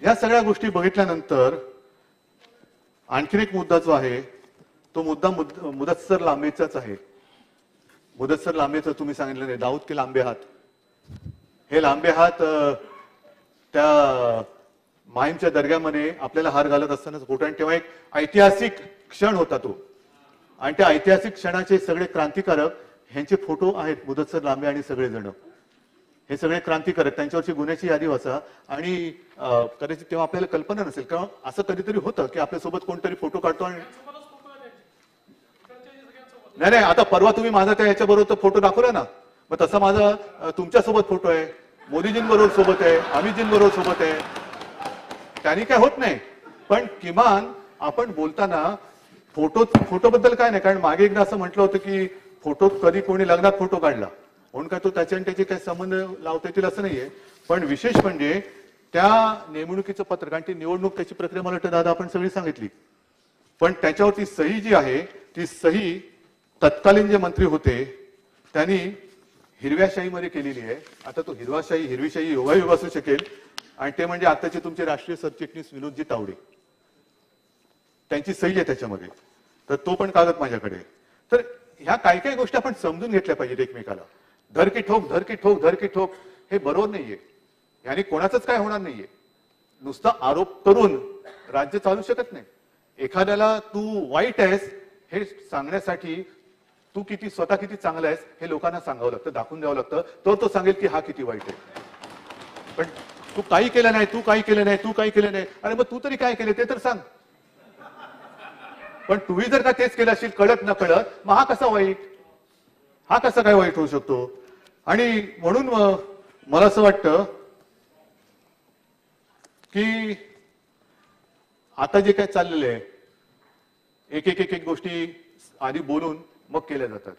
या सगळ्या गोष्टी बघितल्यानंतर आणखीन एक मुद्दा जो आहे तो मुद्दा मुदस्सर लांबेचाच आहे. मुदस्सर लांबेचं तुम्ही सांगितलं नाही, दाऊद के लांबे हात. हे लांबे हात त्या माहीमच्या दर्ग्यामध्ये आपल्याला हार घालत असतानाच फोटो, आणि तेव्हा एक ऐतिहासिक क्षण होता तो, आणि त्या ऐतिहासिक क्षणाचे सगळे क्रांतिकारक ह्यांचे फोटो आहेत, मुदस्सर लांबे आणि सगळेजण. हे सगळे क्रांतिकारक, त्यांच्यावरची गुन्ह्याची यादी वाचा. आणि कदाचित तेव्हा आपल्याला कल्पना नसेल, कारण असं कधीतरी होतं की आपल्यासोबत कोणतरी फोटो काढतो आणि नाही, आता परवा तुम्ही माझा त्या याच्याबरोबर फोटो दाखवला ना, मग तसा माझा तुमच्यासोबत फोटो आहे, मोदीजींबरोबर सोबत आहे, अमितजींबरोबर सोबत आहे. त्यांनी काय होत नाही, पण किमान आपण बोलताना फोटोबद्दल काय नाही. कारण मागे एकदा असं म्हटलं होतं की फोटो कधी कोणी लग्नात फोटो काढला म्हणून काय तो त्याच्या आणि त्याचे काही संबंध लावता येतील असं नाहीये. पण विशेष म्हणजे त्या नेमणुकीचं पत्र, कारण ती निवडणूक त्याची प्रक्रिया मला वाटतं दादा आपण सगळी सांगितली, पण त्याच्यावरती सही जी आहे ती सही तत्कालीन जे मंत्री होते त्यांनी हिरव्या शाहीमध्ये केलेली आहे. आता तो हिरवी शाही योगायोग असू शकेल, आणि ते म्हणजे आताचे तुमचे राष्ट्रीय सरचिटणीस विनोदजी तावडे, त्यांची सही आहे त्याच्यामध्ये. तर तो पण कागद माझ्याकडे. तर ह्या काही काही गोष्टी आपण समजून घेतल्या पाहिजेत एकमेकाला. धर की ठोक हे बरोबर नाहीये, याने कोणाचंच काय होणार नाहीये. नुसता आरोप करून राज्य चालू शकत नाही. एखाद्याला तू वाईट आहेस हे सांगण्यासाठी तू स्वतः किती चांगला आहेस हे लोकांना सांगावं लागतं, दाखवून द्यावं लागतं, तर तो सांगेल की हा किती वाईट आहे. पण तू काही केलं नाही, अरे मग तू तरी काय केलं ते तर सांग. पण तुम्ही जर का तेच केलं असेल कळत न कळत, मग हा कसा काय वाईट होऊ शकतो. आणि म्हणून मला असं वाटतं की आता जे काय चाललेलं आहे, एक गोष्टी आधी बोलून मग केल्या जातात.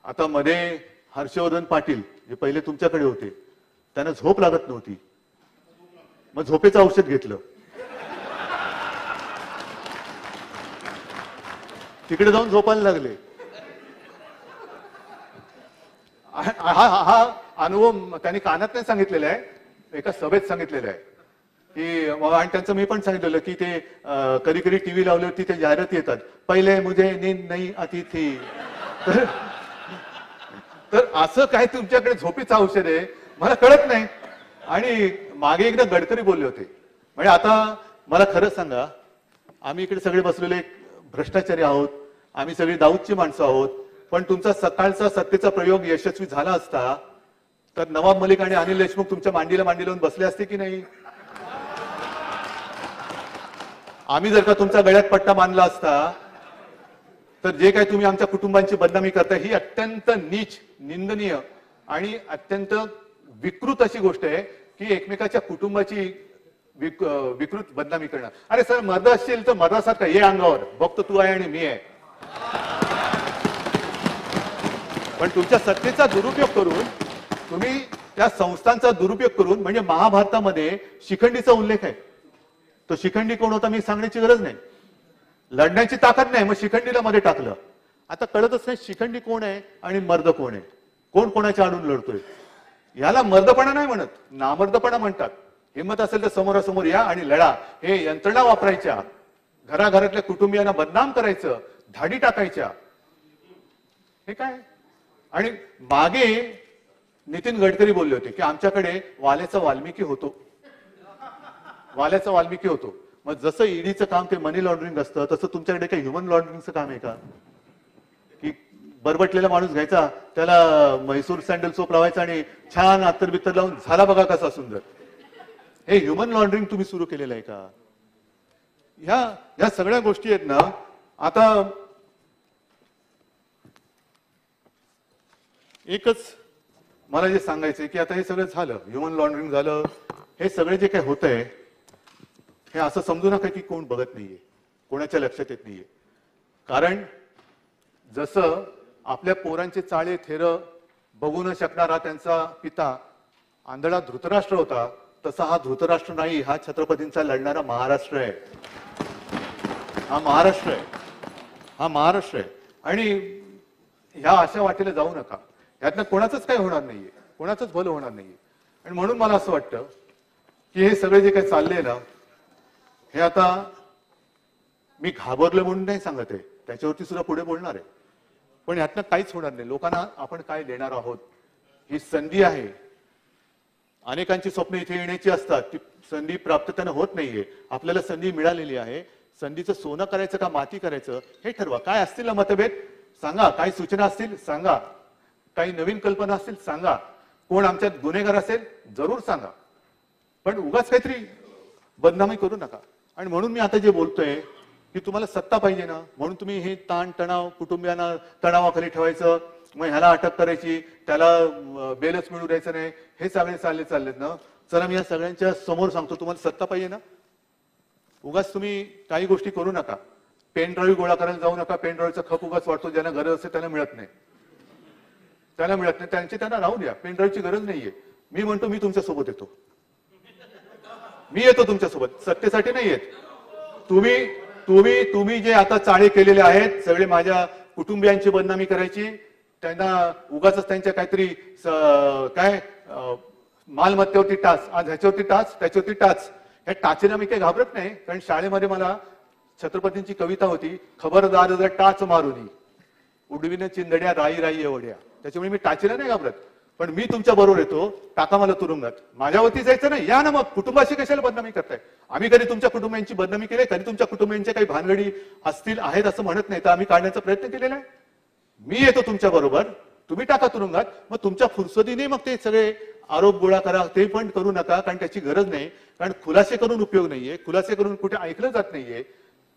आता मध्ये हर्षवर्धन पाटील जे पहिले तुमच्याकडे होते, त्यांना झोप लागत नव्हती, मग झोपेचं औषध घेतलं, तिकडे जाऊन झोपायला लागले. हा अनुभव त्यांनी कानात नाही सांगितलेला आहे, एका सभेत सांगितलेला आहे की, आणि त्यांचं मी पण सांगितलेलं की ते कधी कधी टीव्ही लावल्यावरती ते जाहिराती येतात, पहिले मुझे नींद नहीं आती थी. तर असं काय तुमच्याकडे झोपेचं औषध आहे मला कळत नाही. आणि मागे एकदा गडकरी बोलले होते, म्हणजे आता मला खरं सांगा, आम्ही इकडे सगळे बसलेले भ्रष्टाचारी आहोत, आम्ही सगळी दाऊदची माणसं आहोत, पण तुमचा सकाळचा सत्तेचा प्रयोग यशस्वी झाला असता तर नवाब मलिक आणि अनिल देशमुख तुमच्या मांडीला मांडी लावून बसले असते की नाही? आम्ही जर का तुमचा गळ्यात पट्टा बांधला असता तर जे काही तुम्ही आमच्या कुटुंबांची बदनामी करताय ही अत्यंत नीच, निंदनीय आणि अत्यंत विकृत अशी गोष्ट आहे की एकमेकाच्या कुटुंबाची विकृत बदनामी करणं. अरे सर, मर्द असशील तर मर्दासारखा ये अंगावर, बघतो तू आहे आणि मी आहे. पण तुमच्या सत्तेचा दुरुपयोग करून, तुम्ही त्या संस्थांचा दुरुपयोग करून, म्हणजे महाभारतामध्ये शिखंडीचा उल्लेख आहे, तो शिखंडी कोण होता मी सांगण्याची गरज नाही. लढण्याची ताकद नाही, मग शिखंडीला मध्ये टाकलं. आता कळतच नाही शिखंडी कोण आहे आणि मर्द कोण आहे, कोण कोणाच्या आडून लढतोय. याला मर्दपणा नाही म्हणत, नामर्दपणा म्हणतात. हिंमत असेल तर समोरासमोर या आणि लढा. हे यंत्रणा वापरायच्या, घराघरातल्या कुटुंबियांना बदनाम करायचं, धाडी टाकायच्या, हे काय. आणि मागे नितीन गडकरी बोलले होते की आमच्याकडे वाल्याचा वाल्मिकी होतो, वाल्याचा वाल्मिकी होतो. मग जसं ईडीचं काम ते मनी लॉन्ड्रिंग असतं, तसं तुमच्याकडे काही ह्युमन लॉन्ड्रिंगचं काम आहे का? की बरबटलेला माणूस घ्यायचा, त्याला म्हैसूर सँडल सोप लावायचा आणि छान अत्तर बित्तर लावून झाला बघा कसा सुंदर. हे ह्युमन लॉन्ड्रिंग तुम्ही सुरू केलेलं आहे का? ह्या सगळ्या गोष्टी आहेत ना. आता एकच मला जे सांगायचंय की आता हे सगळं झालं, ह्युमन लॉन्ड्रिंग झालं, हे सगळे जे काही होतंय हे असं समजू नका की कोण बघत नाहीये, कोणाच्या लक्षात येत नाहीये. कारण जसं आपल्या पोरांचे चाळे थेर बघू न शकणारा त्यांचा पिता आंधळा धृतराष्ट्र होता, तसा हा धृतराष्ट्र नाही, हा छत्रपतींचा लढणारा महाराष्ट्र आहे. हा महाराष्ट्र आहे, हा महाराष्ट्र आहे. आणि ह्या अशा वाटेला जाऊ नका, यातनं कोणाचंच काही होणार नाहीये, कोणाचंच भलं होणार नाहीये. आणि म्हणून मला असं वाटतं की हे सगळे जे काही चाललंय ना, हे आता मी घाबरलं म्हणून नाही सांगत आहे, त्याच्यावरती सुद्धा पुढे बोलणार आहे. पण यातनं काहीच होणार नाही. लोकांना आपण काय देणार आहोत, ही संधी आहे. अनेकांची स्वप्न इथे येण्याची असतात, ती संधी प्राप्त त्यांना होत नाहीये. आपल्याला संधी मिळालेली आहे. संधीचं सोनं करायचं का माती करायचं हे ठरवा. काय असतील ना मतभेद सांगा, काही सूचना असतील सांगा, काही नवीन कल्पना असतील सांगा, कोण आमच्यात गुन्हेगार असेल जरूर सांगा, पण उगाच काहीतरी बदनामी करू नका. आणि म्हणून मी आता जे बोलतोय की तुम्हाला सत्ता पाहिजे ना, म्हणून तुम्ही हे ताण तणाव कुटुंबियांना तणावाखाली ठेवायचं, मग ह्याला अटक करायची, त्याला बेलच मिळू द्यायचं नाही, हे सगळे चाललेत ना. चला मी या सगळ्यांच्या समोर सांगतो, तुम्हाला सत्ता पाहिजे ना, उगाच तुम्ही काही गोष्टी करू नका. पेन ड्राईव्ह गोळा करायला जाऊ नका. पेन ड्राईव्हचा खप उगाच वाटतो, ज्यांना गरज असते त्यांना मिळत नाही, त्यांना मिळत नाही, त्यांना राहू द्या. पेन ड्राईव्हची गरज नाहीये. मी म्हणतो मी तुमच्या सोबत येतो, मी येतो तुमच्यासोबत, सत्तेसाठी नाही येत. तुम्ही जे आता चाळे केलेले आहेत सगळे, माझ्या कुटुंबियांची बदनामी करायची, त्यांना उगाच त्यांच्या काहीतरी काय मालमत्तेवरती टाच, आज ह्याच्यावरती टाच त्याच्यावरती टाच, ह्या टाचेला मी काही घाबरत नाही. कारण शाळेमध्ये मला छत्रपतींची कविता होती, खबरदार जर टाच मारुनी उडविन चिंधड्या राई राई एवढ्या. त्याच्यामुळे मी टाचेला नाही घाबरत. पण मी तुमच्या बरोबर येतो, टाका मला तुरुंगात, माझ्यावरती जायचं नाही. या ना मग, कुटुंबाशी कशाला बदनामी करताय? आम्ही कधी तुमच्या कुटुंबियांची बदनामी केली? कधी तुमच्या कुटुंबियांच्या काही भानगडी असतील आहेत असं म्हणत नाही, तर आम्ही काढण्याचा प्रयत्न केलेला आहे. मी येतो तुमच्या बरोबर, तुम्ही टाका तुरुंगात. मग तुमच्या फुरसतीने मग ते सगळे आरोप गोळा करा, ते पण करू नका, कारण त्याची गरज नाही. कारण खुलासे करून उपयोग नाहीये, खुलासे करून कुठे ऐकलं जात नाहीये.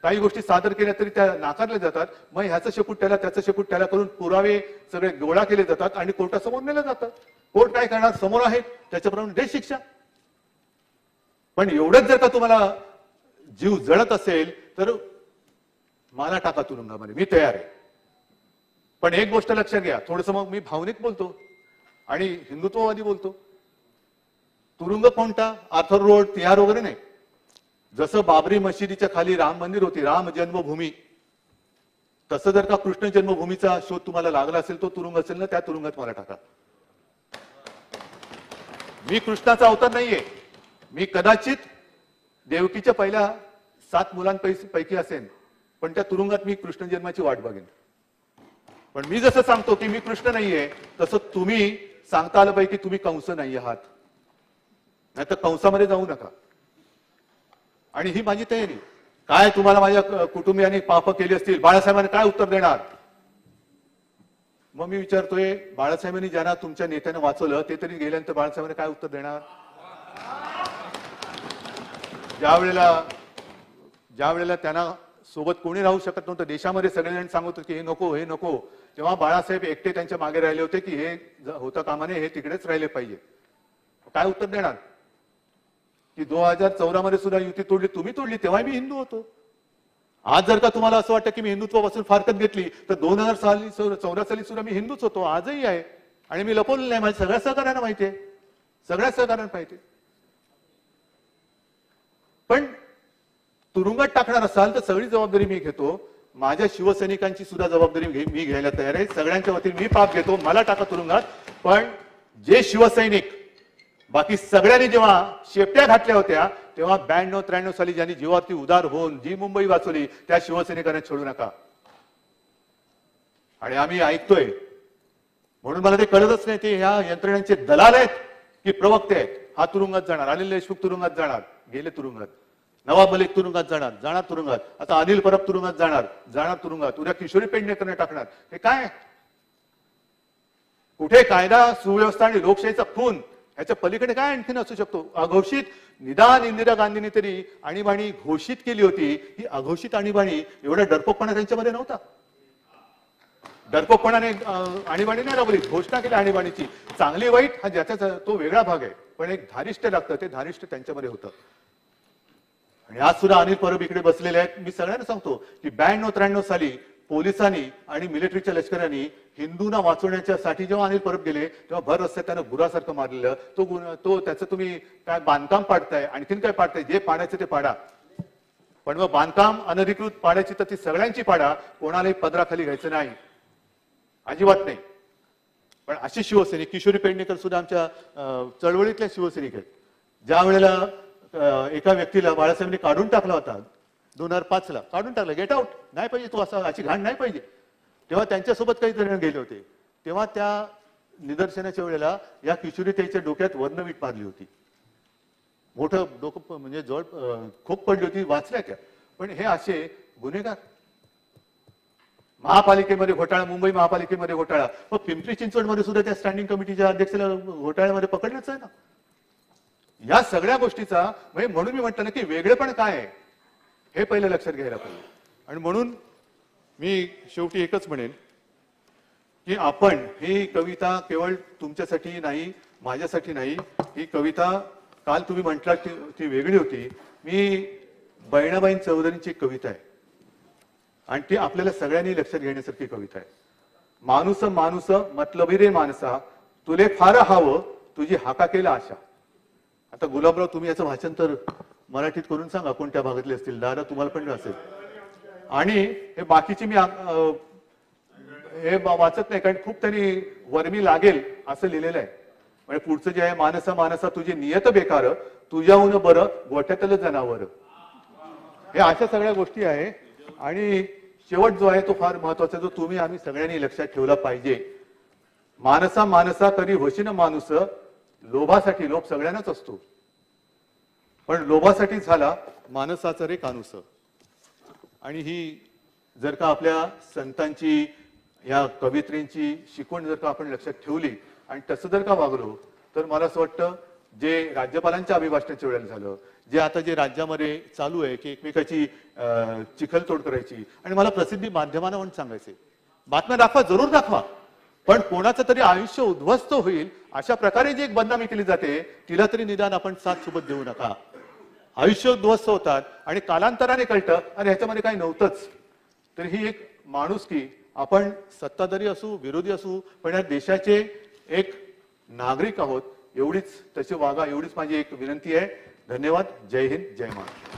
काही गोष्टी सादर केल्या तरी त्या नाकारल्या जातात. मग ह्याचं शेपूट त्याला, त्याचं शेपूट त्याला करून पुरावे सगळे गोळा केले जातात आणि कोर्टासमोर नेलं जातं. कोर्ट काय करणार, समोर आहे त्याच्याप्रमाणे दे शिक्षा. पण एवढंच जर का तुम्हाला जीव जळत असेल तर मला टाका तुरुंगामध्ये, मी तयार आहे. पण एक गोष्ट लक्षात घ्या, थोडस मग मी भावनिक बोलतो आणि हिंदुत्ववादी बोलतो. तुरुंग कोणता, आर्थर रोड, तिहार वगैरे नाही. जसं बाबरी मशिदीच्या खाली राम मंदिर होती, राम जन्मभूमी, तसं जर का कृष्ण जन्मभूमीचा शोध तुम्हाला लागला असेल, तो तुरुंग असेल ना, त्या तुरुंगात मला टाका. मी कृष्णाचा अवतार नाहीये. मी कदाचित देवकीच्या पहिल्या 7 मुलांपैकी असेन, पण त्या तुरुंगात मी कृष्ण जन्माची वाट बघेन. पण मी जसं सांगतो की मी कृष्ण नाहीये, तसं तुम्ही सांगता आलं पाहिजे की तुम्ही कंस नाही आहात, नाहीतर कंसामध्ये जाऊ नका. आणि ही माझी तयारी. काय तुम्हाला माझ्या कुटुंबियांनी पाप केली असतील, बाळासाहेबांनी काय उत्तर देणार? मग मी विचारतोय, बाळासाहेबांनी ज्यांना तुमच्या नेत्यानं वाचवलं ते तरी गेल्यानंतर बाळासाहेबांनी काय उत्तर देणार? ज्या वेळेला त्यांना सोबत कोणी राहू शकत नव्हतं, देशामध्ये सगळेजण सांगत होते की हे नको हे नको, तेव्हा बाळासाहेब एकटे त्यांच्या मागे राहिले होते की हे होता कामाने, हे तिकडेच राहिले पाहिजे. काय उत्तर देणार? की 2014 मध्ये सुद्धा युती तोडली, तुम्ही तोडली, तेव्हा मी हिंदू होतो. आज जर का तुम्हाला असं वाटतं की मी हिंदुत्वापासून फारकत घेतली, तर 2014 साली सुद्धा मी हिंदूच होतो, आजही आहे. आणि मी लपवलेलं नाही, माझ्या सगळ्या सहकार्यांना माहिती आहे, सगळ्या सहकार्यांना माहिती आहे. पण तुरुंगात टाकणार असाल तर सगळी जबाबदारी मी घेतो. माझ्या शिवसैनिकांची सुद्धा जबाबदारी मी घ्यायला तयार आहे. सगळ्यांच्या वतीने मी पाप घेतो, मला टाका तुरुंगात. पण जे शिवसैनिक बाकी सगळ्यांनी जेव्हा शेपट्या घातल्या होत्या तेव्हा 92-93 साली ज्यांनी जीवावरती उदार होऊन जी मुंबई वाचवली त्या शिवसैनिकांना सोडू नका. आणि आम्ही ऐकतोय म्हणून मला ते कळतच नाही ते ह्या यंत्रणेचे दलाल आहेत की प्रवक्ते आहेत. हा तुरुंगात जाणार, अनिल देशमुख तुरुंगात जाणार, गेले तुरुंगात. नवाब मलिक तुरुंगात जाणार तुरुंगात. आता अनिल परब तुरुंगात जाणार तुरुंगात. उद्या किशोरी पेडणेकरने टाकणार. हे काय? कुठे कायदा सुव्यवस्था आणि लोकशाहीचा खून? ह्याच्या पलीकडे काय आणखीन असू शकतो? अघोषित निदान इंदिरा गांधींनी तरी आणीबाणी घोषित केली होती. ही अघोषित आणीबाणी एवढा डरपोकपणा त्यांच्यामध्ये नव्हता. डरपोकपणाने आणीबाणी नाही राबवली, घोषणा केली आणीबाणीची. चांगली वाईट हा ज्याचा तो वेगळा भाग आहे, पण एक धारिष्ट लागतं, ते धारिष्ट त्यांच्यामध्ये होतं. आणि आज सुद्धा अनिल परब इकडे बसलेले आहेत. मी सगळ्यांना सांगतो की 92-93 साली पोलिसांनी आणि मिलिटरीच्या लष्करांनी हिंदूंना वाचवण्यासाठी जेव्हा अनिल परब गेले तेव्हा भर रस्त्यात त्यानं गुरासारखं मारलेलं. तो त्याचं तुम्ही काय बांधकाम पाडताय, आणखीन काय पाडताय? जे पाडायचं ते पाडा, पण मग बांधकाम अनधिकृत पाडायची तर ती सगळ्यांची पाडा, कोणालाही पदराखाली घ्यायचं नाही, अजिबात नाही. पण अशी शिवसैनिक, किशोरी पेडणेकर सुद्धा आमच्या चळवळीतल्या शिवसैनिक आहेत. ज्या वेळेला एका व्यक्तीला बाळासाहेबांनी काढून टाकला होता 2005ला, काढून टाकला, गेट आउट, नाही पाहिजे तू, असा अशी घाण नाही पाहिजे, तेव्हा त्यांच्यासोबत काही जण गेले होते. तेव्हा त्या निदर्शनाच्या वेळेला या किशोरी त्याच्या डोक्यात वर्णवीट मारली होती. मोठं डोकं म्हणजे जवळ खूप पडली होती, वाचल्या त्या. पण हे असे गुन्हेगार. महापालिकेमध्ये घोटाळा, मुंबई महापालिकेमध्ये घोटाळा, मग पिंपरी चिंचवडमध्ये सुद्धा त्या स्टँडिंग कमिटीच्या अध्यक्षाला घोटाळ्यामध्ये पकडलंच आहे ना. या सगळ्या गोष्टीचा म्हणजे म्हणून मी म्हटलं ना की वेगळेपण काय आहे हे पहिलं लक्षात घ्यायला पाहिजे. आणि म्हणून मी शेवटी एकच म्हणेन की आपण ही कविता केवळ तुमच्यासाठी नाही, माझ्यासाठी नाही. ही कविता काल तुम्ही म्हटला ती वेगळी होती. मी बहिणाबाई चौधरींची एक कविता आहे आणि ती आपल्याला सगळ्यांनी लक्षात घेण्यासारखी कविता आहे. माणूस माणूस मतलबी रे माणसा, तुले फार हवं तुझी हाका केला आशा. आता गुलाबराव तुम्ही याचं भाषांतर मराठीत करून सांगा कोणत्या भागातले असतील. दादा तुम्हाला पण असेल. आणि हे बाकीची मी हे वाचत नाही कारण खूप त्यांनी वर्मी लागेल असं लिहिलेलं आहे. म्हणजे पुढचं जे आहे, मानसा मानसा तुझी नियत बेकार, तुझ्याहून बरं गोठ्यातलं जनावर. हे अशा सगळ्या गोष्टी आहे. आणि शेवट जो आहे तो फार महत्वाचा, जो तुम्ही आम्ही सगळ्यांनी लक्षात ठेवला पाहिजे. मानसा मानसा तरी होशीन माणूस, लोभासाठी, लोभ सगळ्यांनाच असतो, पण लोभासाठी झाला मानसाचा रे कानूस. आणि ही जर का आपल्या संतांची, या कवित्रींची शिकवण जर का आपण लक्षात ठेवली आणि तसं जर का वागलो तर मला असं वाटतं जे राज्यपालांच्या अभिभाषणाच्या वेळेला झालं, जे आता जे राज्यामध्ये चालू आहे की एकमेकाची चिखलतोड करायची. आणि मला प्रसिद्धी माध्यमांना म्हणून सांगायचे, बातम्या दाखवा, जरूर दाखवा, पण कोणाचं तरी आयुष्य उद्ध्वस्त होईल अशा प्रकारे जी एक बदनामी केली जाते तिला तरी निदान आपण साथ सोबत देऊ नका. आयुष्य उद्ध्वस्त होतात आणि कालांतराने कळतं आणि ह्याच्यामध्ये काही नव्हतंच. तर ही एक माणुसकी, आपण सत्ताधारी असू विरोधी असू पण या देशाचे एक नागरिक आहोत, एवढीच तशी वागा, एवढीच माझी एक विनंती आहे. धन्यवाद. जय हिंद, जय महाराष्ट्र.